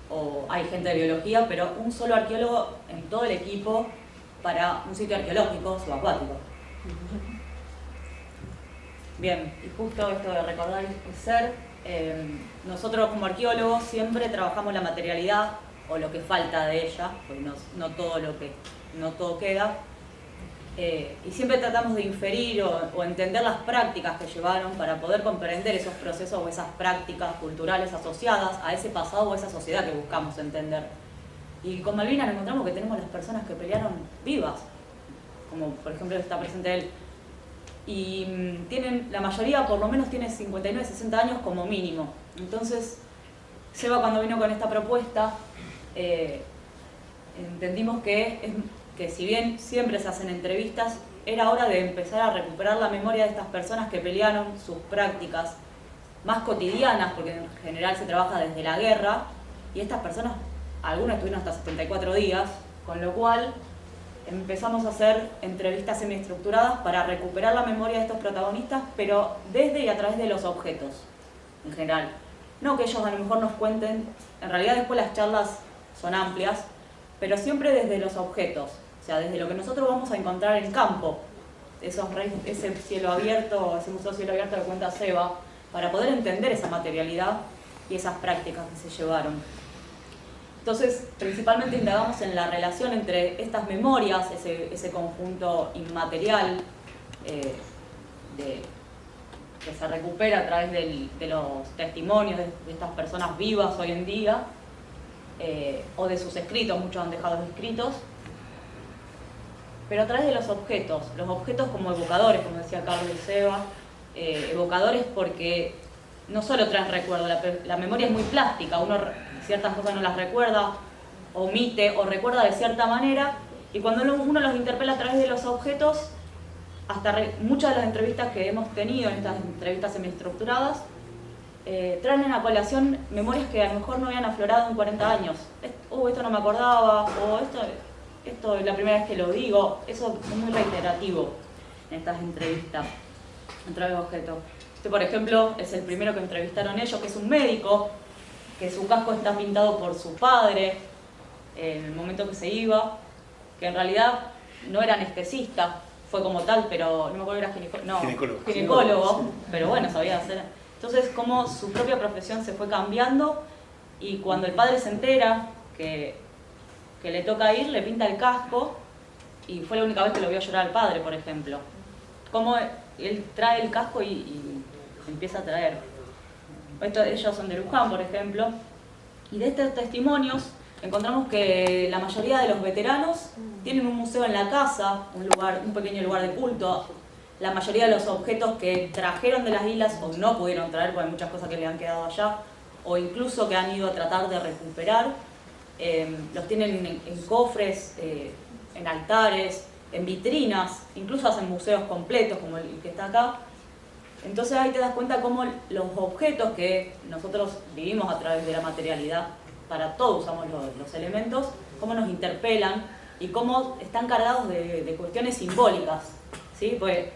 o hay gente de biología, pero un solo arqueólogo en todo el equipo para un sitio arqueológico subacuático. Bien, y justo esto de recordar y ser, nosotros como arqueólogos siempre trabajamos la materialidad o lo que falta de ella, porque no todo queda, y siempre tratamos de inferir o entender las prácticas que llevaron para poder comprender esos procesos o esas prácticas culturales asociadas a ese pasado o esa sociedad que buscamos entender. Y con Malvinas encontramos que tenemos las personas que pelearon vivas, como por ejemplo está presente él, y la mayoría por lo menos tiene 59, 60 años como mínimo. Entonces, Seba cuando vino con esta propuesta, entendimos que si bien siempre se hacen entrevistas, era hora de empezar a recuperar la memoria de estas personas que pelearon, sus prácticas más cotidianas, porque en general se trabaja desde la guerra, y estas personas, algunas estuvieron hasta 74 días, con lo cual empezamos a hacer entrevistas semiestructuradas para recuperar la memoria de estos protagonistas, pero desde y a través de los objetos, en general. No que ellos a lo mejor nos cuenten, en realidad después las charlas son amplias, pero siempre desde los objetos, o sea, desde lo que nosotros vamos a encontrar en campo, ese cielo abierto, ese museo cielo abierto que cuenta Seba, para poder entender esa materialidad y esas prácticas que se llevaron. Entonces, principalmente indagamos en la relación entre estas memorias, ese conjunto inmaterial que se recupera a través de los testimonios de estas personas vivas hoy en día, o de sus escritos, muchos han dejado escritos, pero a través de los objetos como evocadores, como decía Carlos y Seba, evocadores porque no solo traen recuerdo, la memoria es muy plástica, uno ciertas cosas no las recuerda, omite o recuerda de cierta manera, y cuando uno los interpela a través de los objetos, hasta muchas de las entrevistas que hemos tenido en estas entrevistas semiestructuradas, traen a colación memorias que a lo mejor no habían aflorado en 40 años. Esto no me acordaba, o esto es la primera vez que lo digo. Eso es muy reiterativo en estas entrevistas a través de objetos. Este, por ejemplo, es el primero que entrevistaron ellos, que es un médico, que su casco está pintado por su padre en el momento que se iba, que en realidad no era anestesista, fue como tal, pero no me acuerdo, era ginecólogo, pero bueno, sabía hacer. Entonces, cómo su propia profesión se fue cambiando y cuando el padre se entera que le toca ir, le pinta el casco, y fue la única vez que lo vio llorar al padre, por ejemplo. Cómo él trae el casco y empieza a traer. Ellos son de Luján, por ejemplo, y de estos testimonios encontramos que la mayoría de los veteranos tienen un museo en la casa, un pequeño lugar de culto. La mayoría de los objetos que trajeron de las islas o no pudieron traer, porque hay muchas cosas que le han quedado allá, o incluso que han ido a tratar de recuperar, los tienen en cofres, en altares, en vitrinas, incluso hacen museos completos como el que está acá. Entonces ahí te das cuenta cómo los objetos que nosotros vivimos a través de la materialidad, para todo usamos los elementos, cómo nos interpelan y cómo están cargados de cuestiones simbólicas, ¿sí? Pues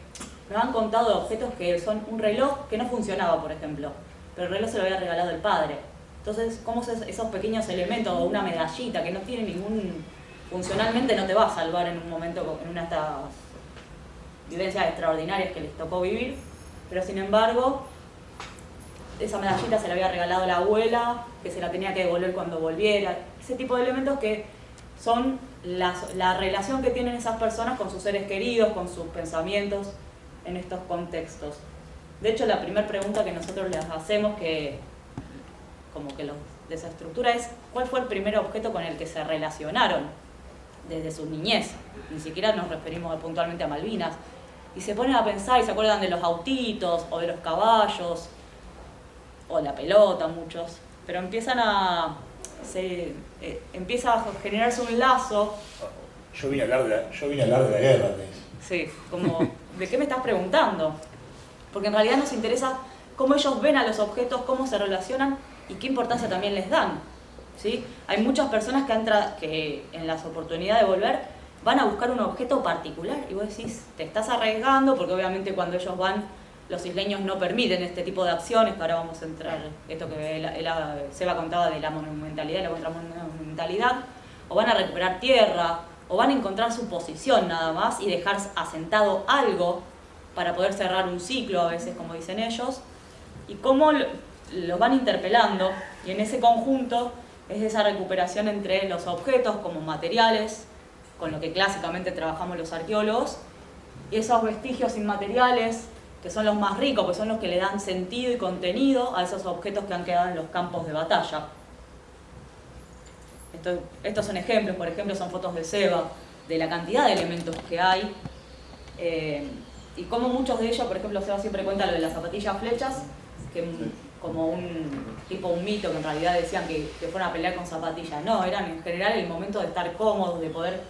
nos han contado de objetos que son un reloj que no funcionaba, por ejemplo, pero el reloj se lo había regalado el padre. Entonces, cómo esos pequeños elementos, o una medallita que no tiene ningún... funcionalmente no te va a salvar en un momento, en una de estas vivencias extraordinarias que les tocó vivir, pero sin embargo, esa medallita se la había regalado la abuela, que se la tenía que devolver cuando volviera. Ese tipo de elementos que son la relación que tienen esas personas con sus seres queridos, con sus pensamientos en estos contextos. De hecho, la primera pregunta que nosotros les hacemos, que como que los desestructura, es ¿cuál fue el primer objeto con el que se relacionaron desde su niñez? Ni siquiera nos referimos puntualmente a Malvinas. Y se ponen a pensar y se acuerdan de los autitos o de los caballos o la pelota, muchos, pero empieza a generarse un lazo. Yo vine a hablar de la guerra. Sí, como, ¿de qué me estás preguntando? Porque en realidad nos interesa cómo ellos ven a los objetos, cómo se relacionan y qué importancia también les dan, ¿sí? Hay muchas personas que en las oportunidades de volver van a buscar un objeto particular y vos decís, te estás arriesgando, porque obviamente cuando ellos van, los isleños no permiten este tipo de acciones, que ahora vamos a entrar, esto que Seba contaba de la monumentalidad y la contramonumentalidad, o van a recuperar tierra, o van a encontrar su posición nada más y dejar asentado algo para poder cerrar un ciclo, a veces, como dicen ellos, y cómo lo van interpelando, y en ese conjunto es esa recuperación entre los objetos como materiales, con lo que clásicamente trabajamos los arqueólogos, y esos vestigios inmateriales, que son los más ricos, pues son los que le dan sentido y contenido a esos objetos que han quedado en los campos de batalla. Estos son ejemplos, por ejemplo, son fotos de Seba, de la cantidad de elementos que hay, y como muchos de ellos, por ejemplo, Seba siempre cuenta lo de las zapatillas flechas, que como un mito, que en realidad decían que fueron a pelear con zapatillas. No, eran en general el momento de estar cómodos, de poder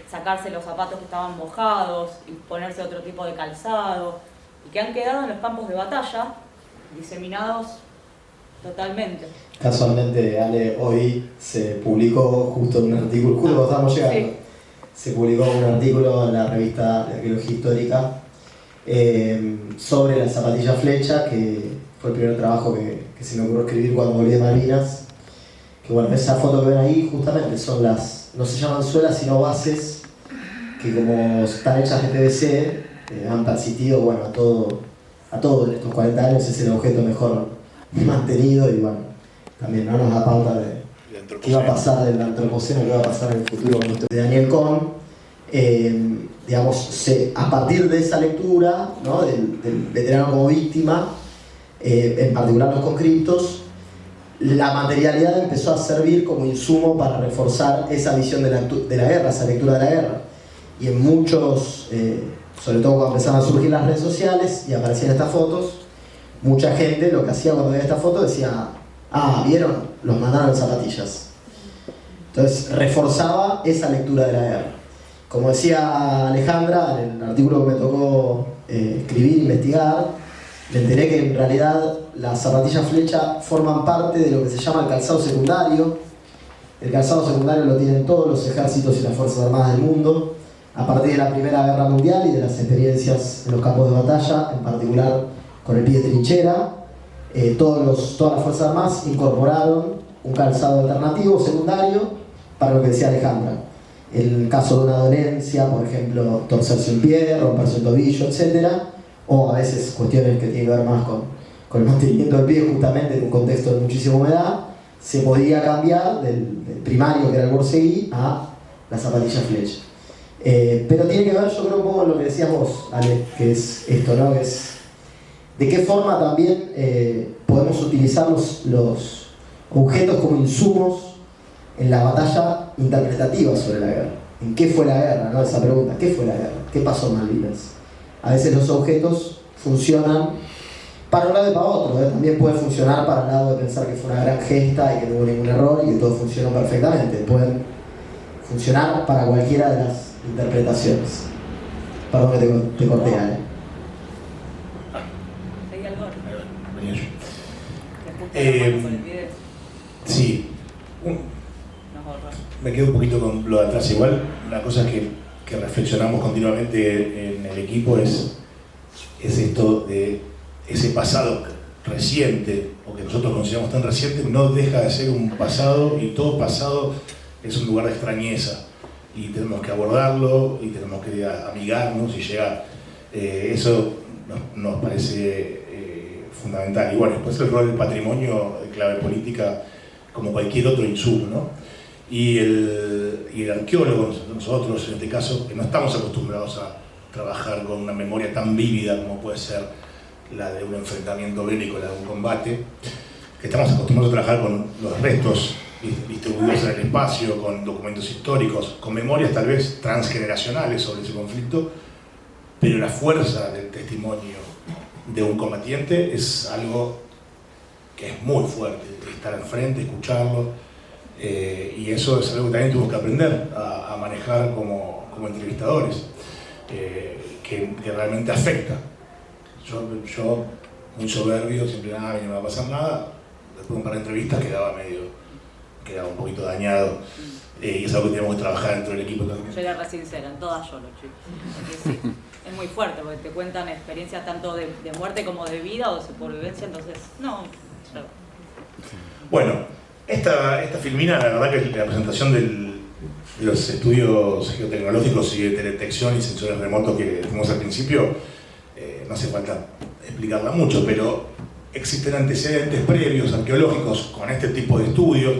sacarse los zapatos que estaban mojados y ponerse otro tipo de calzado, y que han quedado en los campos de batalla, diseminados totalmente. Casualmente, Ale, hoy se publicó justo un artículo, justo cuando estábamos llegando, sí. Se publicó un artículo en la revista de Arqueología Histórica sobre la zapatilla flecha, que fue el primer trabajo que se me ocurrió escribir cuando volví de Malvinas. Que bueno, esa foto que ven ahí justamente son no se llaman suelas sino bases, que como están hechas de PVC, han persistido, bueno, a todo en estos 40 años. Es el objeto mejor mantenido, y bueno, también no nos da pauta de qué va a pasar del antropoceno, qué va a pasar en el futuro con esto de Daniel Cohn. Digamos, a partir de esa lectura, ¿no?, del veterano como víctima, en particular los conscriptos, la materialidad empezó a servir como insumo para reforzar esa visión de la guerra, esa lectura de la guerra. Y en muchos, sobre todo cuando empezaron a surgir las redes sociales y aparecían estas fotos, mucha gente lo que hacía cuando veía esta foto decía: ah, ¿vieron? Los mandaron en zapatillas. Entonces reforzaba esa lectura de la guerra. Como decía Alejandra, en el artículo que me tocó escribir, investigar, me enteré que en realidad las zapatillas flecha forman parte de lo que se llama el calzado secundario. El calzado secundario lo tienen todos los ejércitos y las fuerzas armadas del mundo a partir de la Primera Guerra Mundial y de las experiencias en los campos de batalla, en particular con el pie de trinchera. Todas las fuerzas armadas incorporaron un calzado alternativo secundario para lo que decía Alejandra. En el caso de una dolencia, por ejemplo, torcerse un pie, romperse un tobillo, etc. O a veces cuestiones que tienen que ver más con el mantenimiento del pie, justamente en un contexto de muchísima humedad, se podía cambiar del primario, que era el Borsegui, a la zapatilla Fletch. Pero tiene que ver, yo creo, un poco con lo que decías vos, Ale, que es esto, ¿no? Es de qué forma también podemos utilizar los objetos como insumos en la batalla interpretativa sobre la guerra. ¿En qué fue la guerra? ¿No? Esa pregunta, ¿qué fue la guerra? ¿Qué pasó en Malvinas? A veces los objetos funcionan para un lado y para otro, también puede funcionar para el lado de pensar que fue una gran gesta y que no hubo ningún error y que todo funcionó perfectamente. Pueden funcionar para cualquiera de las interpretaciones. Perdón que te corté, Ale. ¿Hay algo? Venía yo. ¿Te ajusta la mano con el video? Sí. Nos ahorra. Me quedo un poquito con lo de atrás igual. Una cosa que reflexionamos continuamente en el equipo es esto de ese pasado reciente, o que nosotros consideramos tan reciente, no deja de ser un pasado, y todo pasado es un lugar de extrañeza. Y tenemos que abordarlo, y tenemos que amigarnos y llegar. Eso nos parece fundamental. Y bueno, después el rol del patrimonio de clave política como cualquier otro insumo, ¿no? Y el arqueólogo, nosotros en este caso, que no estamos acostumbrados a trabajar con una memoria tan vívida como puede ser la de un enfrentamiento bélico, la de un combate, que estamos acostumbrados a trabajar con los restos distribuidos en el espacio, con documentos históricos, con memorias tal vez transgeneracionales sobre ese conflicto, pero la fuerza del testimonio de un combatiente es algo que es muy fuerte, estar enfrente, escucharlo, y eso es algo que también tuvimos que aprender a manejar como entrevistadores, que realmente afecta. Yo muy soberbio, siempre nada, no me va a pasar nada, después de un par de entrevistas quedaba un poquito dañado, y es algo que tenemos que trabajar dentro del equipo también. Yo era re sincera, en todas yo lo chicos. Porque sí, es muy fuerte, porque te cuentan experiencias tanto de muerte como de vida o de supervivencia, entonces, no. Bueno, esta filmina, la verdad que la presentación de los estudios geotecnológicos y de detección y sensores remotos que tuvimos al principio, no hace falta explicarla mucho, pero existen antecedentes previos arqueológicos con este tipo de estudios,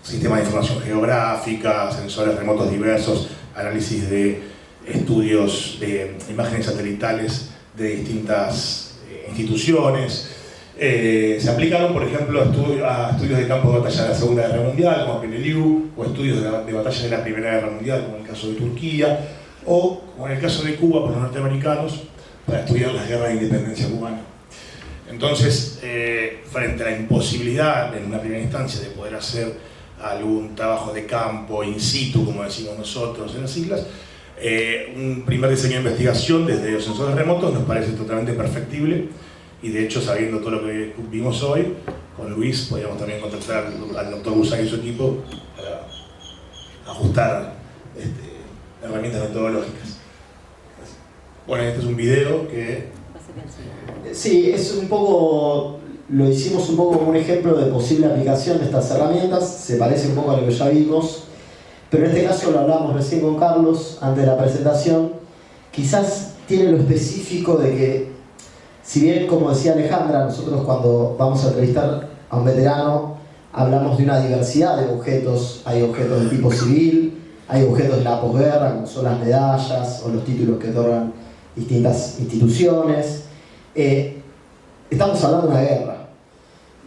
sistemas de información geográfica, sensores remotos diversos, análisis de estudios de imágenes satelitales de distintas instituciones. Se aplicaron, por ejemplo, a estudios de campo de batalla de la Segunda Guerra Mundial, como Peneliu, o estudios de batalla de la Primera Guerra Mundial, como en el caso de Turquía, o como en el caso de Cuba, por los norteamericanos, para estudiar las guerras de independencia cubana. Entonces, frente a la imposibilidad, en una primera instancia, de poder hacer algún trabajo de campo, in situ, como decimos nosotros en las siglas, un primer diseño de investigación desde los sensores remotos nos parece totalmente perfectible, y de hecho, sabiendo todo lo que vimos hoy, con Luis podríamos también contactar al doctor Gusay y su equipo para ajustar herramientas metodológicas. Bueno, este es un video que... Sí, es un poco, lo hicimos un poco como un ejemplo de posible aplicación de estas herramientas, se parece un poco a lo que ya vimos, pero en este caso lo hablamos recién con Carlos, antes de la presentación, quizás tiene lo específico de que, si bien, como decía Alejandra, nosotros cuando vamos a entrevistar a un veterano, hablamos de una diversidad de objetos, hay objetos de tipo civil, hay objetos de la posguerra, como son las medallas o los títulos que otorgan distintas instituciones. Estamos hablando de una guerra.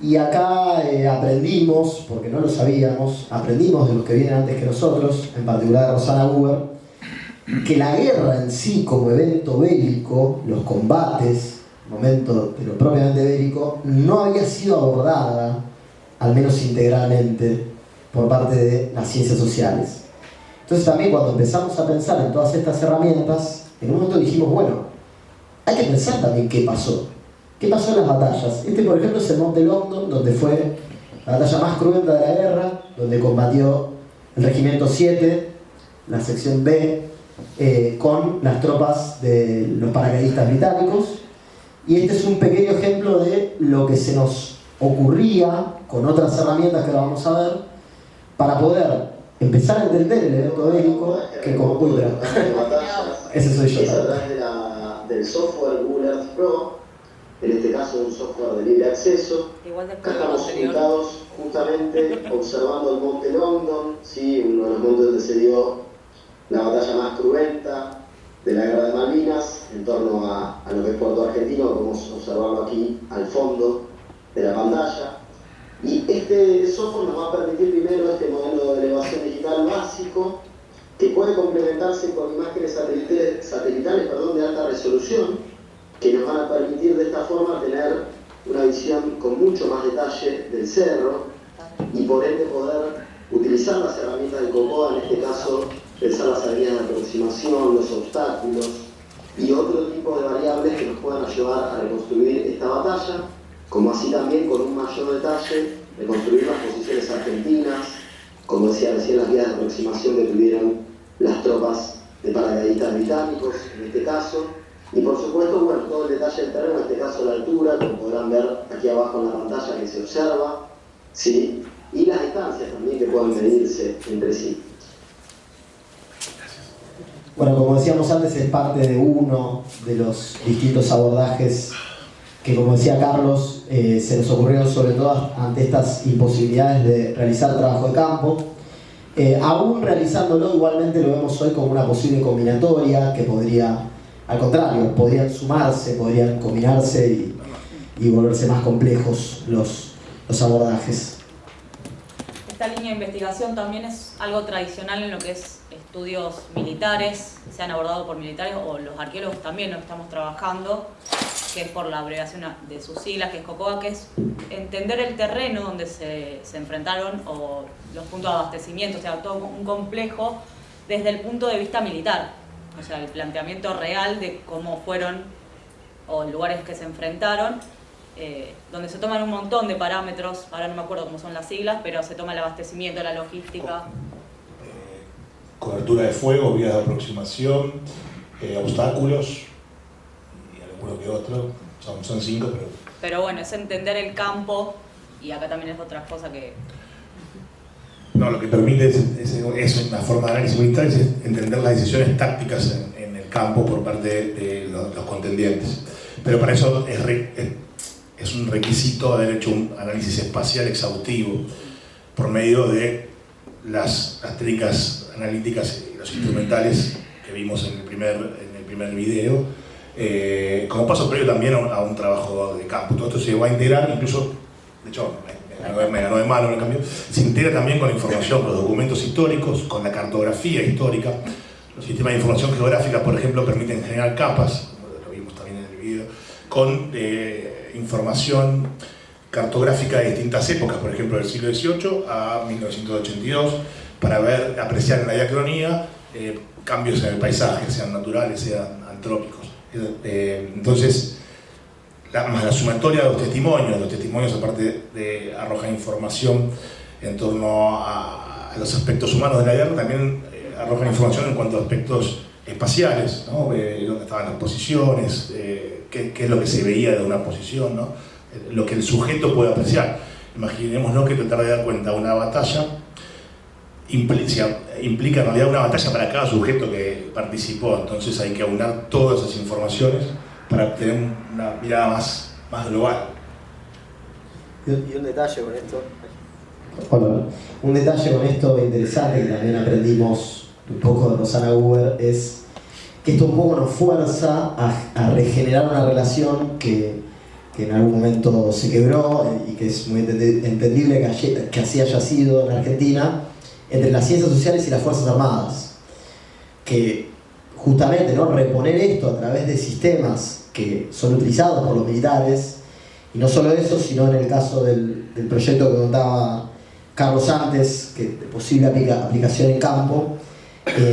Y acá aprendimos, porque no lo sabíamos, aprendimos de los que vienen antes que nosotros, en particular de Rosana Huber, que la guerra en sí como evento bélico, los combates, momento de lo propiamente bélico, no había sido abordada, al menos integralmente, por parte de las ciencias sociales. Entonces también cuando empezamos a pensar en todas estas herramientas, en un momento dijimos, bueno, hay que pensar también qué pasó. ¿Qué pasó en las batallas? Por ejemplo, es el Monte Longdon, donde fue la batalla más cruenta de la guerra, donde combatió el Regimiento 7, la sección B, con las tropas de los paracaidistas británicos. Y este es un pequeño ejemplo de lo que se nos ocurría con otras herramientas que ahora vamos a ver, para poder empezar a entender el evento bélico que concluye. Ese soy yo. Es a través del software Google Earth Pro, en este caso un software de libre acceso. Igual Acá estamos ubicados justamente observando el Monte Longdon, ¿sí? Uno de los montes donde se dio la batalla más cruenta de la Guerra de Malvinas, en torno a lo que es Puerto Argentino, podemos observarlo aquí al fondo de la pantalla. Y este software nos va a permitir primero este modelo de elevación digital básico, que puede complementarse con imágenes satelitales de alta resolución, que nos van a permitir de esta forma tener una visión con mucho más detalle del cerro y por ende poder utilizar las herramientas de COCOA, en este caso pensar las avenidas de aproximación, los obstáculos y otro tipo de variables que nos puedan ayudar a reconstruir esta batalla, como así también con un mayor detalle reconstruir las posiciones argentinas, como decía recién, las vías de aproximación que tuvieron las tropas de paracaidistas británicos en este caso, y por supuesto, bueno, todo el detalle del terreno, en este caso la altura, como podrán ver aquí abajo en la pantalla que se observa, ¿sí? Y las distancias también que pueden medirse entre sí. Bueno, como decíamos antes, es parte de uno de los distintos abordajes que, como decía Carlos, se nos ocurrieron sobre todo ante estas imposibilidades de realizar trabajo de campo. Aún realizándolo, igualmente lo vemos hoy como una posible combinatoria que podría, al contrario, podrían sumarse, podrían combinarse y volverse más complejos los abordajes. Esta línea de investigación también es algo tradicional en lo que es estudios militares, se han abordado por militares o los arqueólogos también lo estamos trabajando, que es por la abreviación de sus siglas, que es COCOA, que es entender el terreno donde se enfrentaron o los puntos de abastecimiento, o sea, todo un complejo desde el punto de vista militar, o sea, el planteamiento real de cómo fueron o lugares que se enfrentaron, donde se toman un montón de parámetros, ahora no me acuerdo cómo son las siglas, pero se toma el abastecimiento, la logística. Cobertura de fuego, vías de aproximación, obstáculos y alguno que otro, son 5, pero bueno, es entender el campo y acá también es otra cosa que... No, lo que permite es una forma de análisis militar, es entender las decisiones tácticas en el campo por parte de los contendientes. Pero para eso es un requisito haber hecho un análisis espacial exhaustivo por medio de las técnicas analíticas y los instrumentales que vimos en el primer video, como paso previo también a un trabajo de campo. Todo esto se va a integrar, incluso, de hecho, me ganó de mano en el cambio, se integra también con la información, con los documentos históricos, con la cartografía histórica. Los sistemas de información geográfica, por ejemplo, permiten generar capas, lo vimos también en el video, con información cartográfica de distintas épocas, por ejemplo del siglo XVIII a 1982, para apreciar en la diacronía cambios en el paisaje, sean naturales, sean antrópicos. Entonces, más la sumatoria de los testimonios aparte de arrojar información en torno a los aspectos humanos de la guerra, también arrojan información en cuanto a aspectos espaciales, ¿no? Dónde estaban las posiciones, qué es lo que se veía de una posición, ¿no? Lo que el sujeto puede apreciar. Imaginémonos que tratar de dar cuenta de una batalla implica en realidad una batalla para cada sujeto que participó, entonces hay que aunar todas esas informaciones para tener una mirada más global. Y un detalle con esto. Hola. Un detalle con esto interesante que también aprendimos un poco de Rosana Huber es que esto un poco nos fuerza a regenerar una relación que en algún momento se quebró y que es muy entendible que así haya sido en Argentina, entre las ciencias sociales y las Fuerzas Armadas, que justamente, ¿no?, reponer esto a través de sistemas que son utilizados por los militares, y no solo eso, sino en el caso del proyecto que contaba Carlos antes, que de posible aplicación en campo,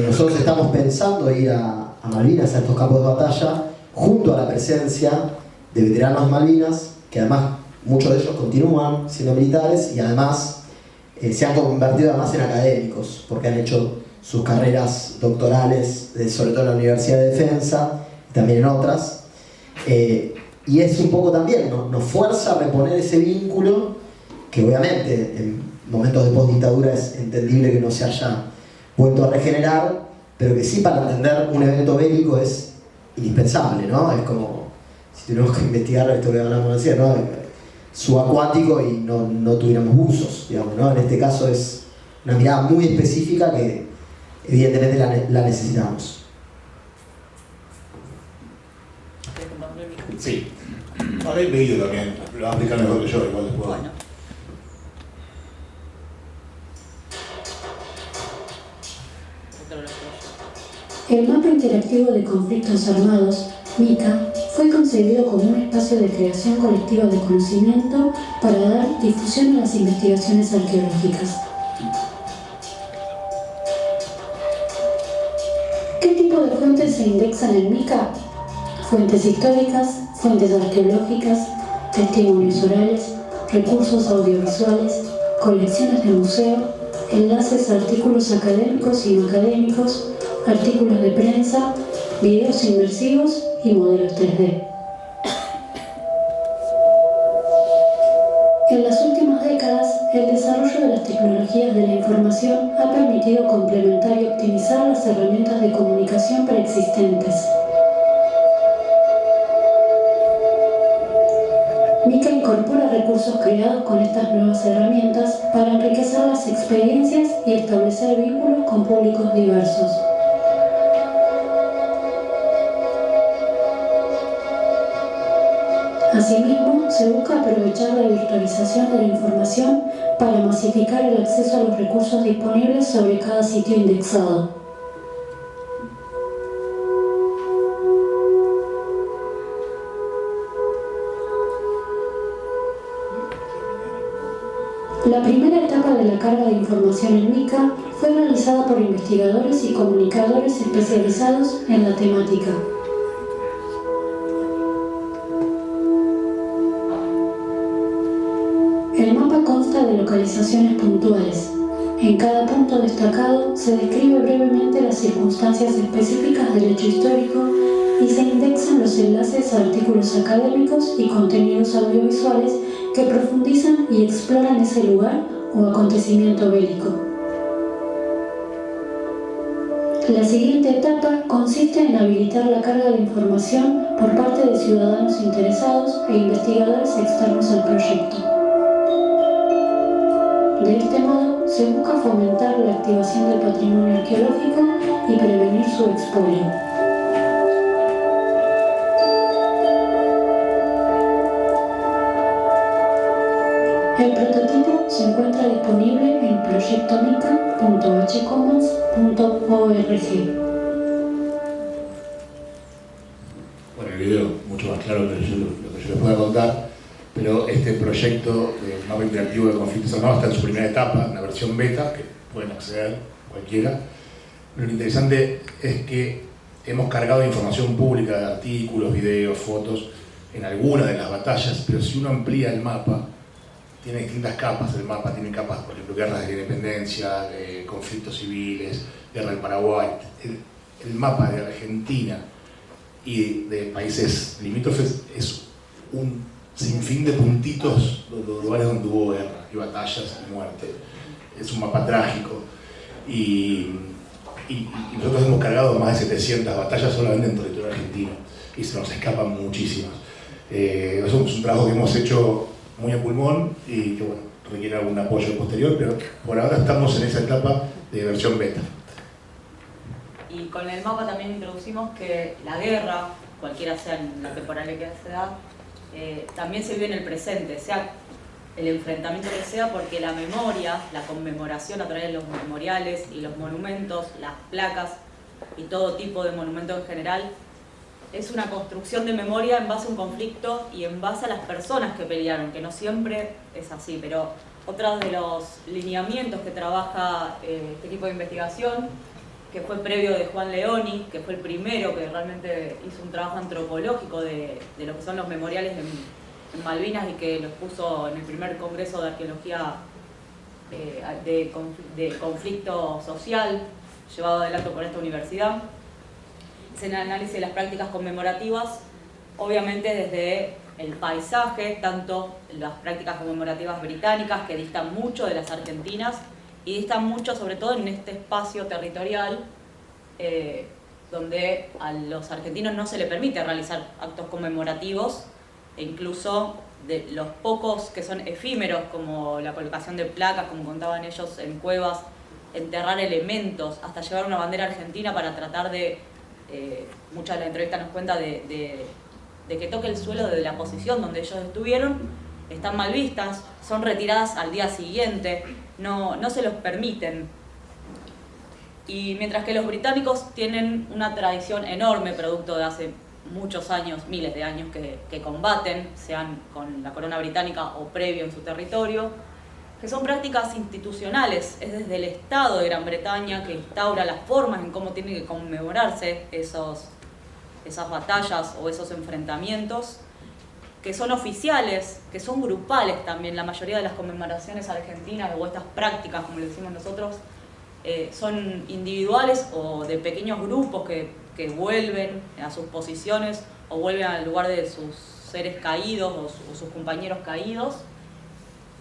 nosotros estamos pensando ir a Malvinas, a estos campos de batalla, junto a la presencia de veteranos de Malvinas, que además muchos de ellos continúan siendo militares y además se han convertido además en académicos, porque han hecho sus carreras doctorales, sobre todo en la Universidad de Defensa, y también en otras. Y es un poco también, nos fuerza a reponer ese vínculo, que obviamente en momentos de postdictadura es entendible que no se haya vuelto a regenerar, pero que sí, para entender un evento bélico es indispensable, ¿no? Es como si tuviéramos que investigar esto que hablamos recién, ¿no? Subacuático y no tuviéramos usos, digamos, ¿no? En este caso es una mirada muy específica que evidentemente la necesitamos. Sí, ahora he leído también, lo va a explicar mejor que yo, igual después. Bueno. El mapa interactivo de conflictos armados, MICA, fue concebido como un espacio de creación colectiva de conocimiento para dar difusión a las investigaciones arqueológicas. ¿Qué tipo de fuentes se indexan en MICA? Fuentes históricas, fuentes arqueológicas, testimonios orales, recursos audiovisuales, colecciones de museo, enlaces a artículos académicos y no académicos, artículos de prensa, videos inmersivos y modelos 3D. En las últimas décadas, el desarrollo de las tecnologías de la información ha permitido complementar y optimizar las herramientas de comunicación preexistentes. MICA incorpora recursos creados con estas nuevas herramientas para enriquecer las experiencias y establecer vínculos con públicos diversos. Asimismo, se busca aprovechar la virtualización de la información para masificar el acceso a los recursos disponibles sobre cada sitio indexado. La primera etapa de la carga de información en MICA fue realizada por investigadores y comunicadores especializados en la temática. El mapa consta de localizaciones puntuales. En cada punto destacado se describe brevemente las circunstancias específicas del hecho histórico y se indexan los enlaces a artículos académicos y contenidos audiovisuales que profundizan y exploran ese lugar o acontecimiento bélico. La siguiente etapa consiste en habilitar la carga de información por parte de ciudadanos interesados e investigadores externos al proyecto. De este modo, se busca fomentar la activación del patrimonio arqueológico y prevenir su expolio. El prototipo se encuentra disponible en proyectomica.hcommons.org. Bueno, el video mucho más claro que lo que yo les pueda contar, pero este proyecto de mapa interactivo de conflictos armados está en su primera etapa, una versión beta, que pueden acceder cualquiera. Pero lo interesante es que hemos cargado información pública de artículos, videos, fotos en alguna de las batallas, pero si uno amplía el mapa, tiene distintas capas del mapa, tiene capas, por ejemplo, guerras de la independencia, de conflictos civiles, guerra del Paraguay. El mapa de Argentina y de países limítrofes es un sinfín de puntitos de lugares donde hubo guerra y batallas y muerte. Es un mapa trágico y nosotros hemos cargado más de 700 batallas solamente en territorio argentino y se nos escapan muchísimas. Es un trabajo que hemos hecho muy a pulmón y que bueno, requiere algún apoyo posterior, pero por ahora estamos en esa etapa de versión beta. Y con el mapa también introducimos que la guerra, cualquiera sea en la temporalidad que se da, también se vive en el presente, sea el enfrentamiento que sea, porque la memoria, la conmemoración a través de los memoriales y los monumentos, las placas y todo tipo de monumentos en general, es una construcción de memoria en base a un conflicto y en base a las personas que pelearon, que no siempre es así, pero otro de los lineamientos que trabaja este tipo de investigación, que fue previo de Juan Leoni, que fue el primero que realmente hizo un trabajo antropológico de lo que son los memoriales en Malvinas y que los puso en el primer congreso de arqueología de conflicto social llevado adelante por esta universidad. Es el análisis de las prácticas conmemorativas, obviamente desde el paisaje, tanto las prácticas conmemorativas británicas que distan mucho de las argentinas y distan mucho sobre todo en este espacio territorial donde a los argentinos no se les permite realizar actos conmemorativos, e incluso de los pocos que son efímeros, como la colocación de placas, como contaban ellos, en cuevas, enterrar elementos, hasta llevar una bandera argentina para tratar de, mucha de la entrevista nos cuenta de que toque el suelo desde la posición donde ellos estuvieron, están mal vistas, son retiradas al día siguiente, no se los permiten. Y mientras que los británicos tienen una tradición enorme, producto de hace muchos años, miles de años que combaten, sean con la corona británica o previo en su territorio, que son prácticas institucionales, es desde el Estado de Gran Bretaña que instaura las formas en cómo tienen que conmemorarse esas batallas o esos enfrentamientos, que son oficiales, que son grupales también. La mayoría de las conmemoraciones argentinas o estas prácticas, como le decimos nosotros, son individuales o de pequeños grupos que vuelven a sus posiciones o vuelven al lugar de sus seres caídos o sus compañeros caídos,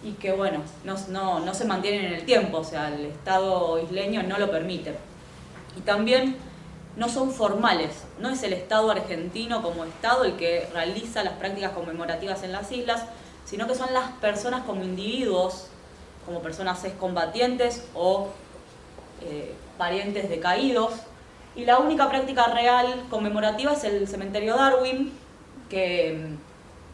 y que bueno, no se mantienen en el tiempo, o sea, el Estado isleño no lo permite. Y también no son formales, no es el Estado argentino como Estado el que realiza las prácticas conmemorativas en las islas, sino que son las personas como individuos, como personas excombatientes o parientes de caídos. Y la única práctica real conmemorativa es el cementerio Darwin, que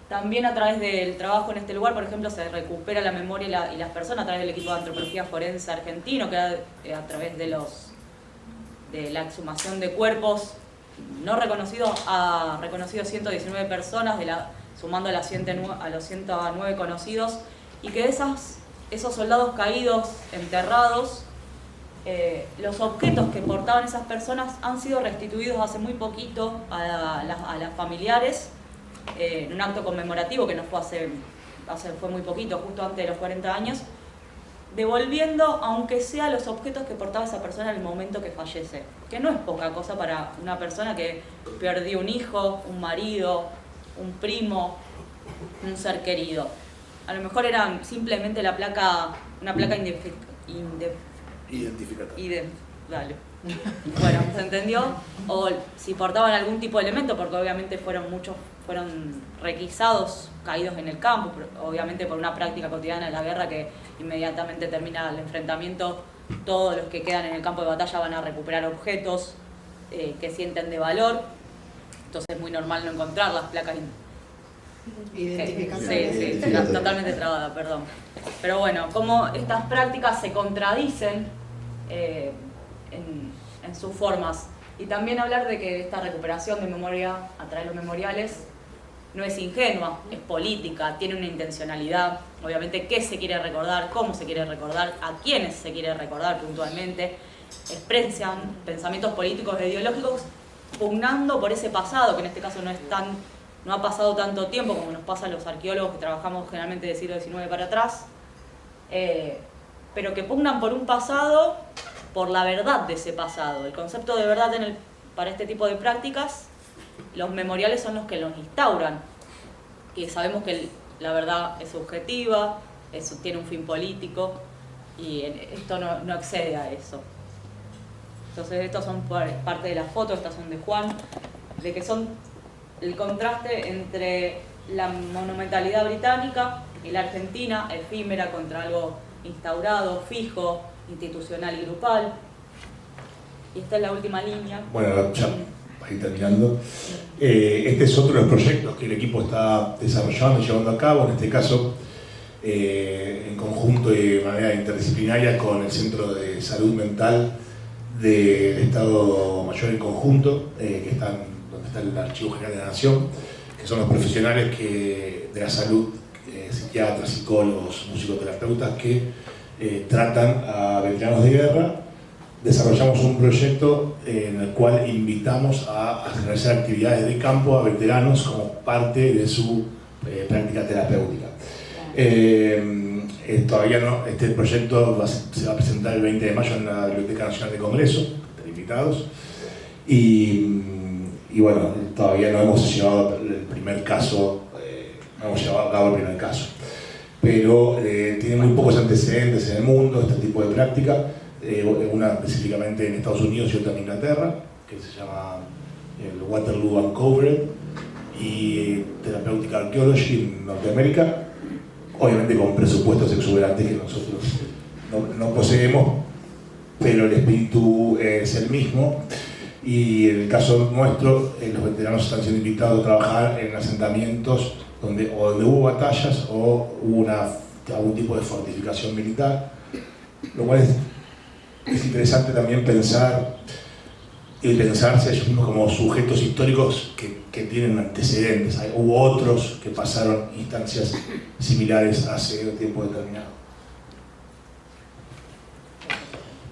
también a través del trabajo en este lugar, por ejemplo, se recupera la memoria y las personas a través del equipo de antropología forense argentino, que a través de la exhumación de cuerpos no reconocidos, ha reconocido 119 personas, sumando a los 109 conocidos, y que de esos soldados caídos, enterrados, los objetos que portaban esas personas han sido restituidos hace muy poquito a las familiares, en un acto conmemorativo que no fue muy poquito, justo antes de los 40 años, devolviendo, aunque sea los objetos que portaba esa persona en el momento que fallece, que no es poca cosa para una persona que perdió un hijo, un marido, un primo, un ser querido. A lo mejor era simplemente una placa Identificatoria. Dale. Bueno, ¿se entendió? O si portaban algún tipo de elemento, porque obviamente muchos fueron requisados, caídos en el campo, obviamente por una práctica cotidiana de la guerra que inmediatamente termina el enfrentamiento, todos los que quedan en el campo de batalla van a recuperar objetos que sienten de valor, entonces es muy normal no encontrar las placas identificatorias. Sí, totalmente trabada, perdón. Pero bueno, cómo estas prácticas se contradicen en sus formas. Y también hablar de que esta recuperación de memoria a través de los memoriales no es ingenua, es política, tiene una intencionalidad. Obviamente, qué se quiere recordar, cómo se quiere recordar, a quiénes se quiere recordar puntualmente. Expresan pensamientos políticos e ideológicos pugnando por ese pasado, que en este caso no ha pasado tanto tiempo como nos pasa a los arqueólogos que trabajamos generalmente del siglo XIX para atrás, pero que pugnan por un pasado, por la verdad de ese pasado. El concepto de verdad para este tipo de prácticas, los memoriales son los que los instauran, que sabemos que la verdad es subjetiva, tiene un fin político, y esto no excede a eso. Entonces estos son parte de las fotos, estas son de Juan, de que son el contraste entre la monumentalidad británica y la argentina, efímera contra algo instaurado, fijo, institucional y grupal. Y esta es la última línea. Bueno, ya para ir terminando. Este es otro de los proyectos que el equipo está desarrollando y llevando a cabo, en este caso en conjunto y de manera interdisciplinaria con el Centro de Salud Mental del Estado Mayor en conjunto, donde está el Archivo General de la Nación, que son los profesionales de la salud, psiquiatras, psicólogos, musicoterapeutas que tratan a veteranos de guerra. Desarrollamos un proyecto en el cual invitamos a realizar actividades de campo a veteranos como parte de su práctica terapéutica. Todavía no, este proyecto se va a presentar el 20 de mayo en la Biblioteca Nacional de Congreso, están invitados, y bueno, todavía no hemos llevado el primer caso, no hemos llevado a cabo el primer caso, pero tiene muy pocos antecedentes en el mundo este tipo de práctica, una específicamente en Estados Unidos y otra en Inglaterra, que se llama el Waterloo Uncovered, y Therapeutic Archaeology en Norteamérica, obviamente con presupuestos exuberantes que nosotros no poseemos, pero el espíritu es el mismo. Y en el caso nuestro, los veteranos están siendo invitados a trabajar en asentamientos donde hubo batallas o hubo algún tipo de fortificación militar, lo cual es interesante también pensarse a ellos mismos como sujetos históricos que tienen antecedentes. Hubo otros que pasaron instancias similares hace un tiempo determinado.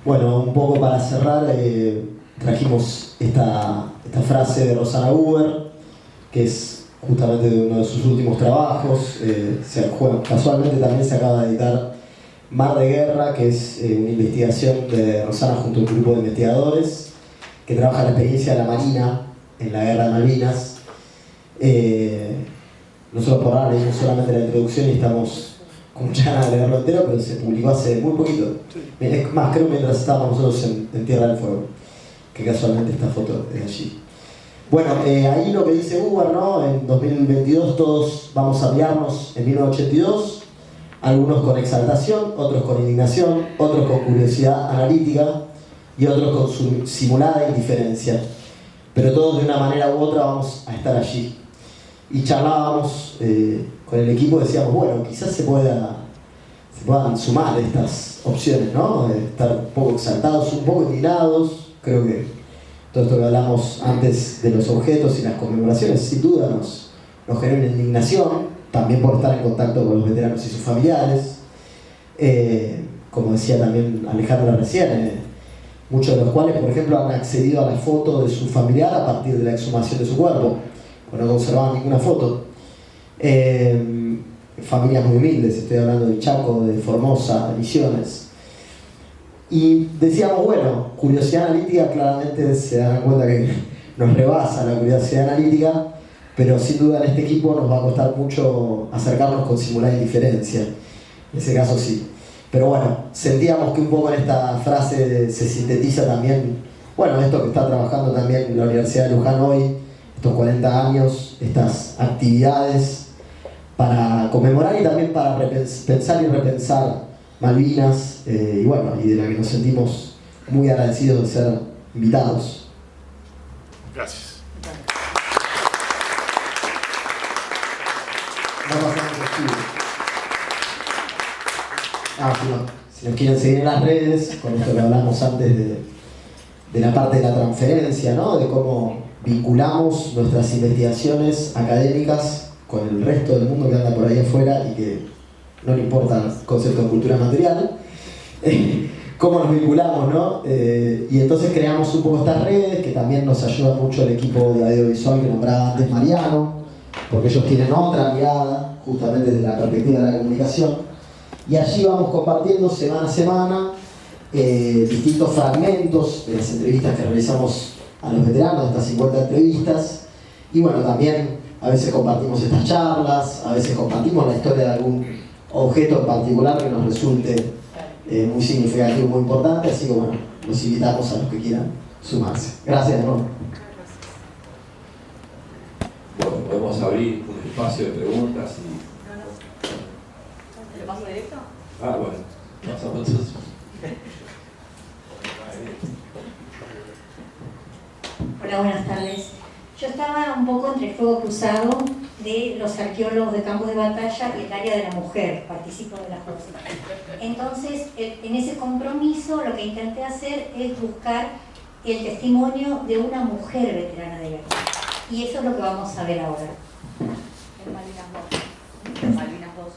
Bueno, un poco para cerrar, trajimos esta frase de Rosana Huber, que es justamente de uno de sus últimos trabajos. Casualmente también se acaba de editar Mar de Guerra, que es una investigación de Rosana junto a un grupo de investigadores que trabaja la experiencia de la Marina en la Guerra de Malvinas. Nosotros por ahora leímos solamente la introducción y estamos con mucha ganas de leerlo entero, pero se publicó hace muy poquito. Es más, creo mientras estábamos nosotros en Tierra del Fuego, que casualmente esta foto es allí. Bueno, ahí lo que dice Huber, ¿no? En 2022 todos vamos a mirarnos en 1982, algunos con exaltación, otros con indignación, otros con curiosidad analítica y otros con su simulada indiferencia. Pero todos de una manera u otra vamos a estar allí. Y charlábamos con el equipo, decíamos, bueno, quizás se puedan sumar estas opciones, ¿no? Estar un poco exaltados, un poco indignados. Creo que todo esto que hablamos antes de los objetos y las conmemoraciones, sin duda nos genera una indignación, también por estar en contacto con los veteranos y sus familiares. Como decía también Alejandra recién, muchos de los cuales, por ejemplo, han accedido a la foto de su familiar a partir de la exhumación de su cuerpo, pues no conservaban ninguna foto. Familias muy humildes, estoy hablando de Chaco, de Formosa, Misiones. Y decíamos, bueno, curiosidad analítica, claramente se dan cuenta que nos rebasa la curiosidad analítica, pero sin duda en este equipo nos va a costar mucho acercarnos con simulada indiferencia. En ese caso sí. Pero bueno, sentíamos que un poco en esta frase se sintetiza también, bueno, esto que está trabajando también la Universidad de Luján hoy, estos 40 años, estas actividades para conmemorar y también para pensar y repensar Malvinas, y bueno, y de la que nos sentimos muy agradecidos de ser invitados. Gracias. Perdón. Si nos quieren seguir en las redes, con esto que hablamos antes de la parte de la transferencia, ¿no? De cómo vinculamos nuestras investigaciones académicas con el resto del mundo que anda por ahí afuera y que no le importa el concepto de cultura material, cómo nos vinculamos, ¿no? Y entonces creamos un poco estas redes, que también nos ayuda mucho el equipo de audiovisual que nombraba antes Mariano, porque ellos tienen otra mirada, justamente desde la perspectiva de la comunicación, y allí vamos compartiendo semana a semana distintos fragmentos de las entrevistas que realizamos a los veteranos, estas 50 entrevistas, y bueno, también a veces compartimos estas charlas, a veces compartimos la historia de algún objeto en particular que nos resulte muy significativo, muy importante, así que bueno, los invitamos a los que quieran sumarse. Gracias, ¿no? Bueno, podemos abrir un espacio de preguntas y... ¿Le paso directo? Ah, bueno, pasamos entonces. Hola, buenas tardes. Yo estaba un poco entre el fuego cruzado de los arqueólogos de campos de batalla y el área de la mujer, participo de las cosas. Entonces, en ese compromiso lo que intenté hacer es buscar el testimonio de una mujer veterana de guerra. Y eso es lo que vamos a ver ahora. En Malvinas 2. En Malvinas 2.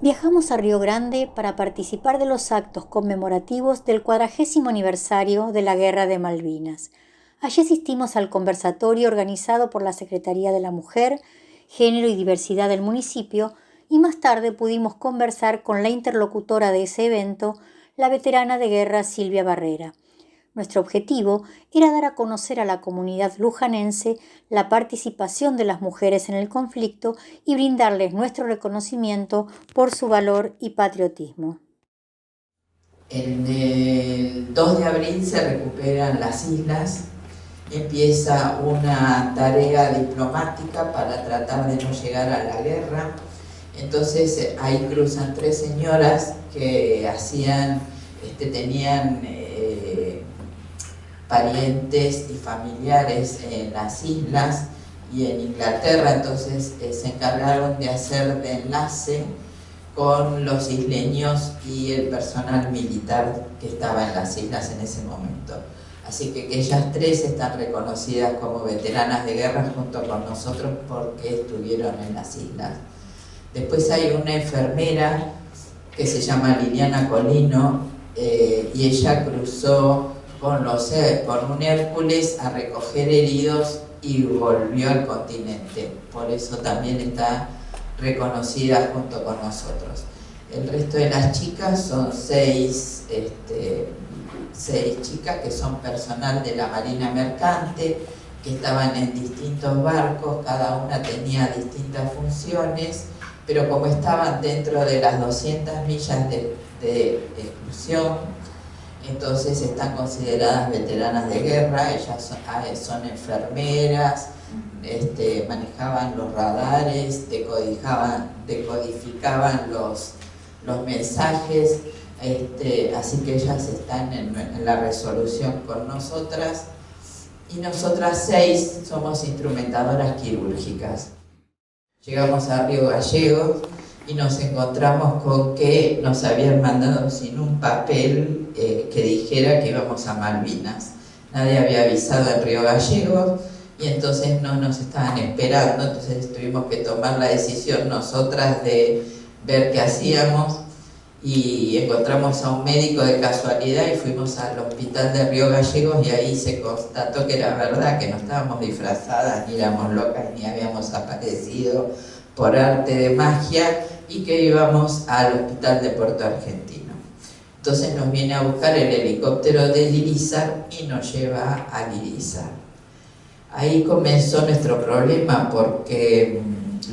Viajamos a Río Grande para participar de los actos conmemorativos del 40º aniversario de la Guerra de Malvinas. Allí asistimos al conversatorio organizado por la Secretaría de la Mujer, Género y Diversidad del municipio y más tarde pudimos conversar con la interlocutora de ese evento, la veterana de guerra Silvia Barrera. Nuestro objetivo era dar a conocer a la comunidad lujanense la participación de las mujeres en el conflicto y brindarles nuestro reconocimiento por su valor y patriotismo. En el 2 de abril se recuperan las islas, empieza una tarea diplomática para tratar de no llegar a la guerra. Entonces ahí cruzan 3 señoras que tenían parientes y familiares en las islas y en Inglaterra, entonces se encargaron de hacer de enlace con los isleños y el personal militar que estaba en las islas en ese momento. Así que ellas 3 están reconocidas como veteranas de guerra junto con nosotros porque estuvieron en las islas. Después hay una enfermera que se llama Liliana Colino y ella cruzó con un Hércules a recoger heridos y volvió al continente. Por eso también está reconocida junto con nosotros. El resto de las chicas son 6 chicas que son personal de la Marina Mercante, que estaban en distintos barcos, cada una tenía distintas funciones, pero como estaban dentro de las 200 millas de exclusión, entonces están consideradas veteranas de guerra. Ellas son enfermeras, manejaban los radares, decodificaban los mensajes, así que ellas están en la resolución con nosotras, y nosotras 6 somos instrumentadoras quirúrgicas. Llegamos a Río Gallegos y nos encontramos con que nos habían mandado sin un papel que dijera que íbamos a Malvinas. Nadie había avisado en Río Gallegos y entonces no nos estaban esperando, entonces tuvimos que tomar la decisión nosotras de ver qué hacíamos, y encontramos a un médico de casualidad y fuimos al hospital de Río Gallegos, y ahí se constató que era verdad, que no estábamos disfrazadas, ni éramos locas, ni habíamos aparecido por arte de magia, y que íbamos al hospital de Puerto Argentino. Entonces nos viene a buscar el helicóptero del Irizar y nos lleva al Irizar. Ahí comenzó nuestro problema porque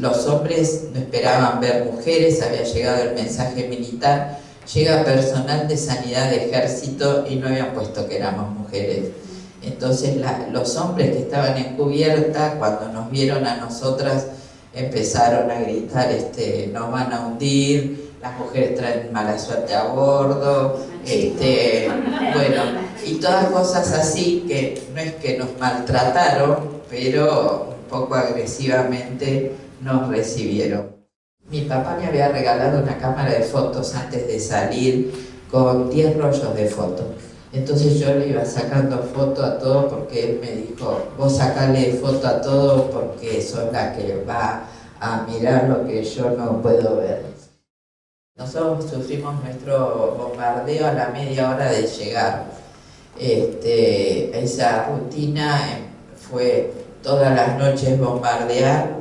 los hombres no esperaban ver mujeres, había llegado el mensaje militar, llega personal de sanidad de ejército y no habían puesto que éramos mujeres. Entonces los hombres que estaban en cubierta, cuando nos vieron a nosotras, empezaron a gritar, nos van a hundir, las mujeres traen mala suerte a bordo, bueno, y todas cosas así que no es que nos maltrataron, pero un poco agresivamente nos recibieron. Mi papá me había regalado una cámara de fotos antes de salir con 10 rollos de fotos. Entonces yo le iba sacando foto a todo porque él me dijo, vos sacale foto a todo porque sos la que va a mirar lo que yo no puedo ver. Nosotros sufrimos nuestro bombardeo a la media hora de llegar. Esa rutina fue todas las noches bombardear.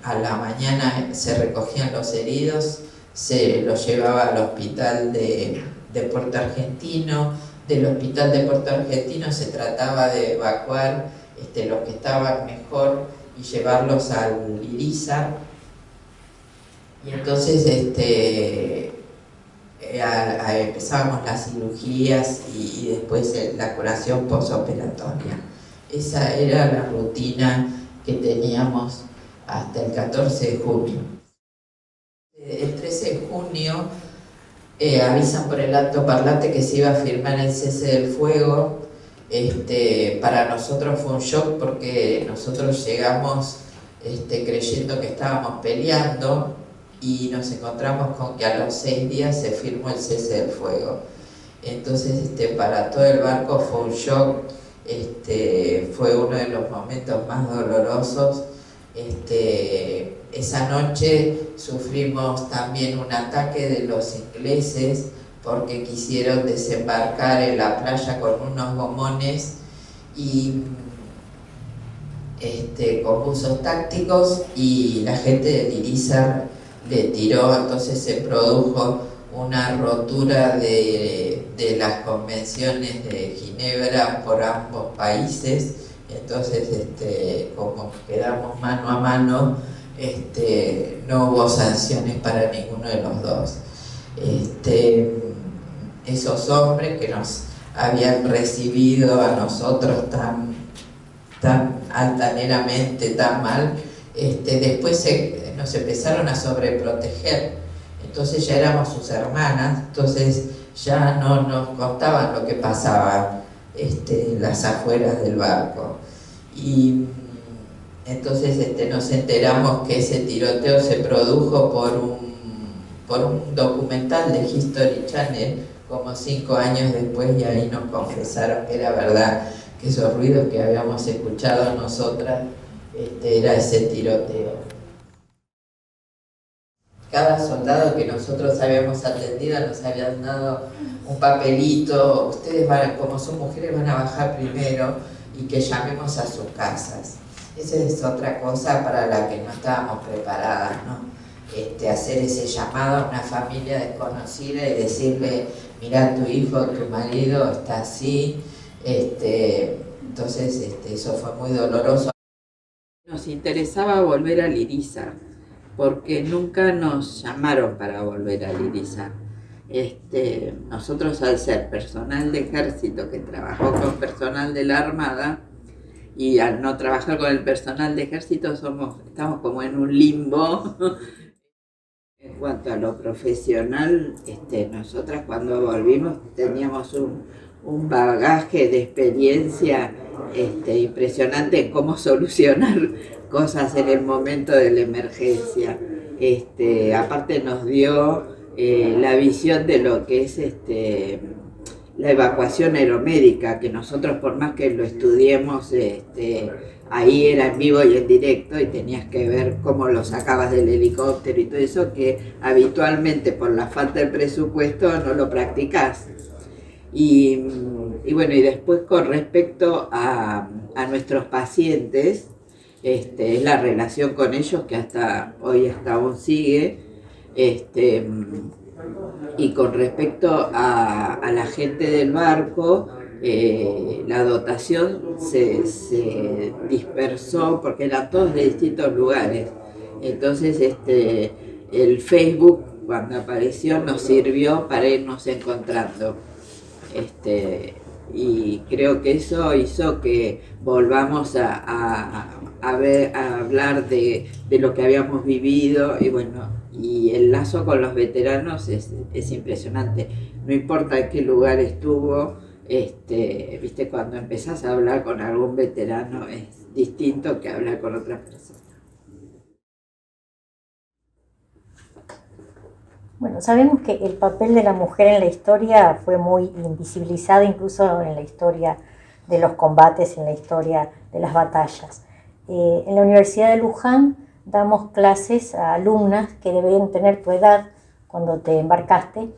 A la mañana se recogían los heridos, se los llevaba al hospital de Puerto Argentino. Del hospital de Puerto Argentino se trataba de evacuar los que estaban mejor y llevarlos al Irizar. Y entonces empezábamos las cirugías y después la curación posoperatoria. Esa era la rutina que teníamos hasta el 14 de junio. El 13 de junio avisan por el alto parlante que se iba a firmar el cese del fuego. Para nosotros fue un shock porque nosotros llegamos creyendo que estábamos peleando y nos encontramos con que a los 6 días se firmó el cese del fuego. Entonces para todo el barco fue un shock, fue uno de los momentos más dolorosos. Esa noche sufrimos también un ataque de los ingleses porque quisieron desembarcar en la playa con unos gomones y con buzos tácticos y la gente del Irizar le tiró, entonces se produjo una rotura de las convenciones de Ginebra por ambos países. Entonces, como quedamos mano a mano, no hubo sanciones para ninguno de los dos. Esos hombres que nos habían recibido a nosotros tan altaneramente, tan mal, después nos empezaron a sobreproteger. Entonces ya éramos sus hermanas, entonces ya no nos contaban lo que pasaba en las afueras del barco. Y entonces nos enteramos que ese tiroteo se produjo por un documental de History Channel, como 5 años después, y ahí nos confesaron que era verdad, que esos ruidos que habíamos escuchado nosotras era ese tiroteo. Cada soldado que nosotros habíamos atendido nos habían dado un papelito: ustedes como son mujeres van a bajar primero y que llamemos a sus casas. Esa es otra cosa para la que no estábamos preparadas, ¿no? Hacer ese llamado a una familia desconocida y decirle: mira, tu hijo, tu marido está así. Entonces eso fue muy doloroso. Nos interesaba volver al Irizar, porque nunca nos llamaron para volver al Irizar. Nosotros, al ser personal de ejército que trabajó con personal de la Armada, y al no trabajar con el personal de ejército estamos como en un limbo. En cuanto a lo profesional, nosotras cuando volvimos teníamos un bagaje de experiencia impresionante en cómo solucionar cosas en el momento de la emergencia. Aparte nos dio la visión de lo que es la evacuación aeromédica, que nosotros, por más que lo estudiemos, ahí era en vivo y en directo y tenías que ver cómo lo sacabas del helicóptero y todo eso, que habitualmente por la falta de presupuesto no lo practicás. Y bueno, y después con respecto a nuestros pacientes, es la relación con ellos que hasta hoy aún sigue, y con respecto a la gente del barco, la dotación se dispersó porque eran todos de distintos lugares. Entonces el Facebook, cuando apareció, nos sirvió para irnos encontrando. Y creo que eso hizo que volvamos a hablar de lo que habíamos vivido, y bueno, y el lazo con los veteranos es impresionante. No importa en qué lugar estuvo, viste, cuando empezás a hablar con algún veterano es distinto que hablar con otras personas. Bueno, sabemos que el papel de la mujer en la historia fue muy invisibilizado, incluso en la historia de los combates, en la historia de las batallas. En la Universidad de Luján damos clases a alumnas que deben tener tu edad cuando te embarcaste.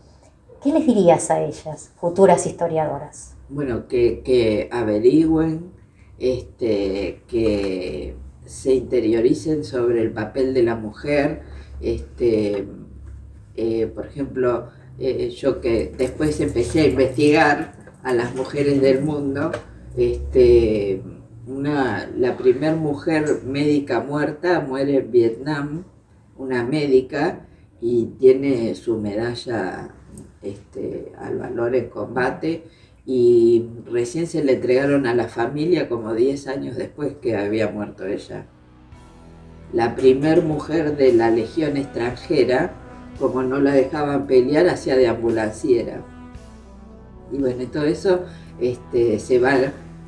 ¿Qué les dirías a ellas, futuras historiadoras? Bueno, que averigüen, que se interioricen sobre el papel de la mujer. Por ejemplo, yo que después empecé a investigar a las mujeres del mundo, la primer mujer médica muerta muere en Vietnam, una médica, y tiene su medalla al valor en combate, y recién se le entregaron a la familia como 10 años después que había muerto ella. La primer mujer de la Legión extranjera, como no la dejaban pelear, hacía de ambulanciera. Y bueno, todo eso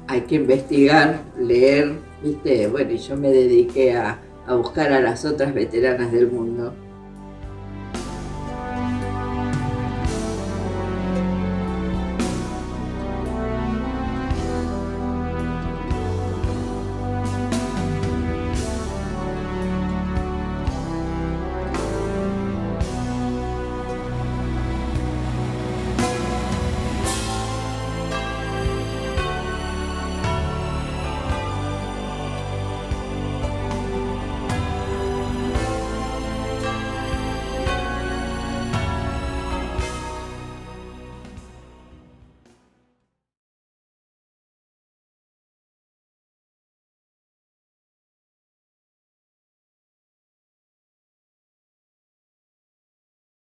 hay que investigar, leer, ¿viste? Bueno, y yo me dediqué a buscar a las otras veteranas del mundo.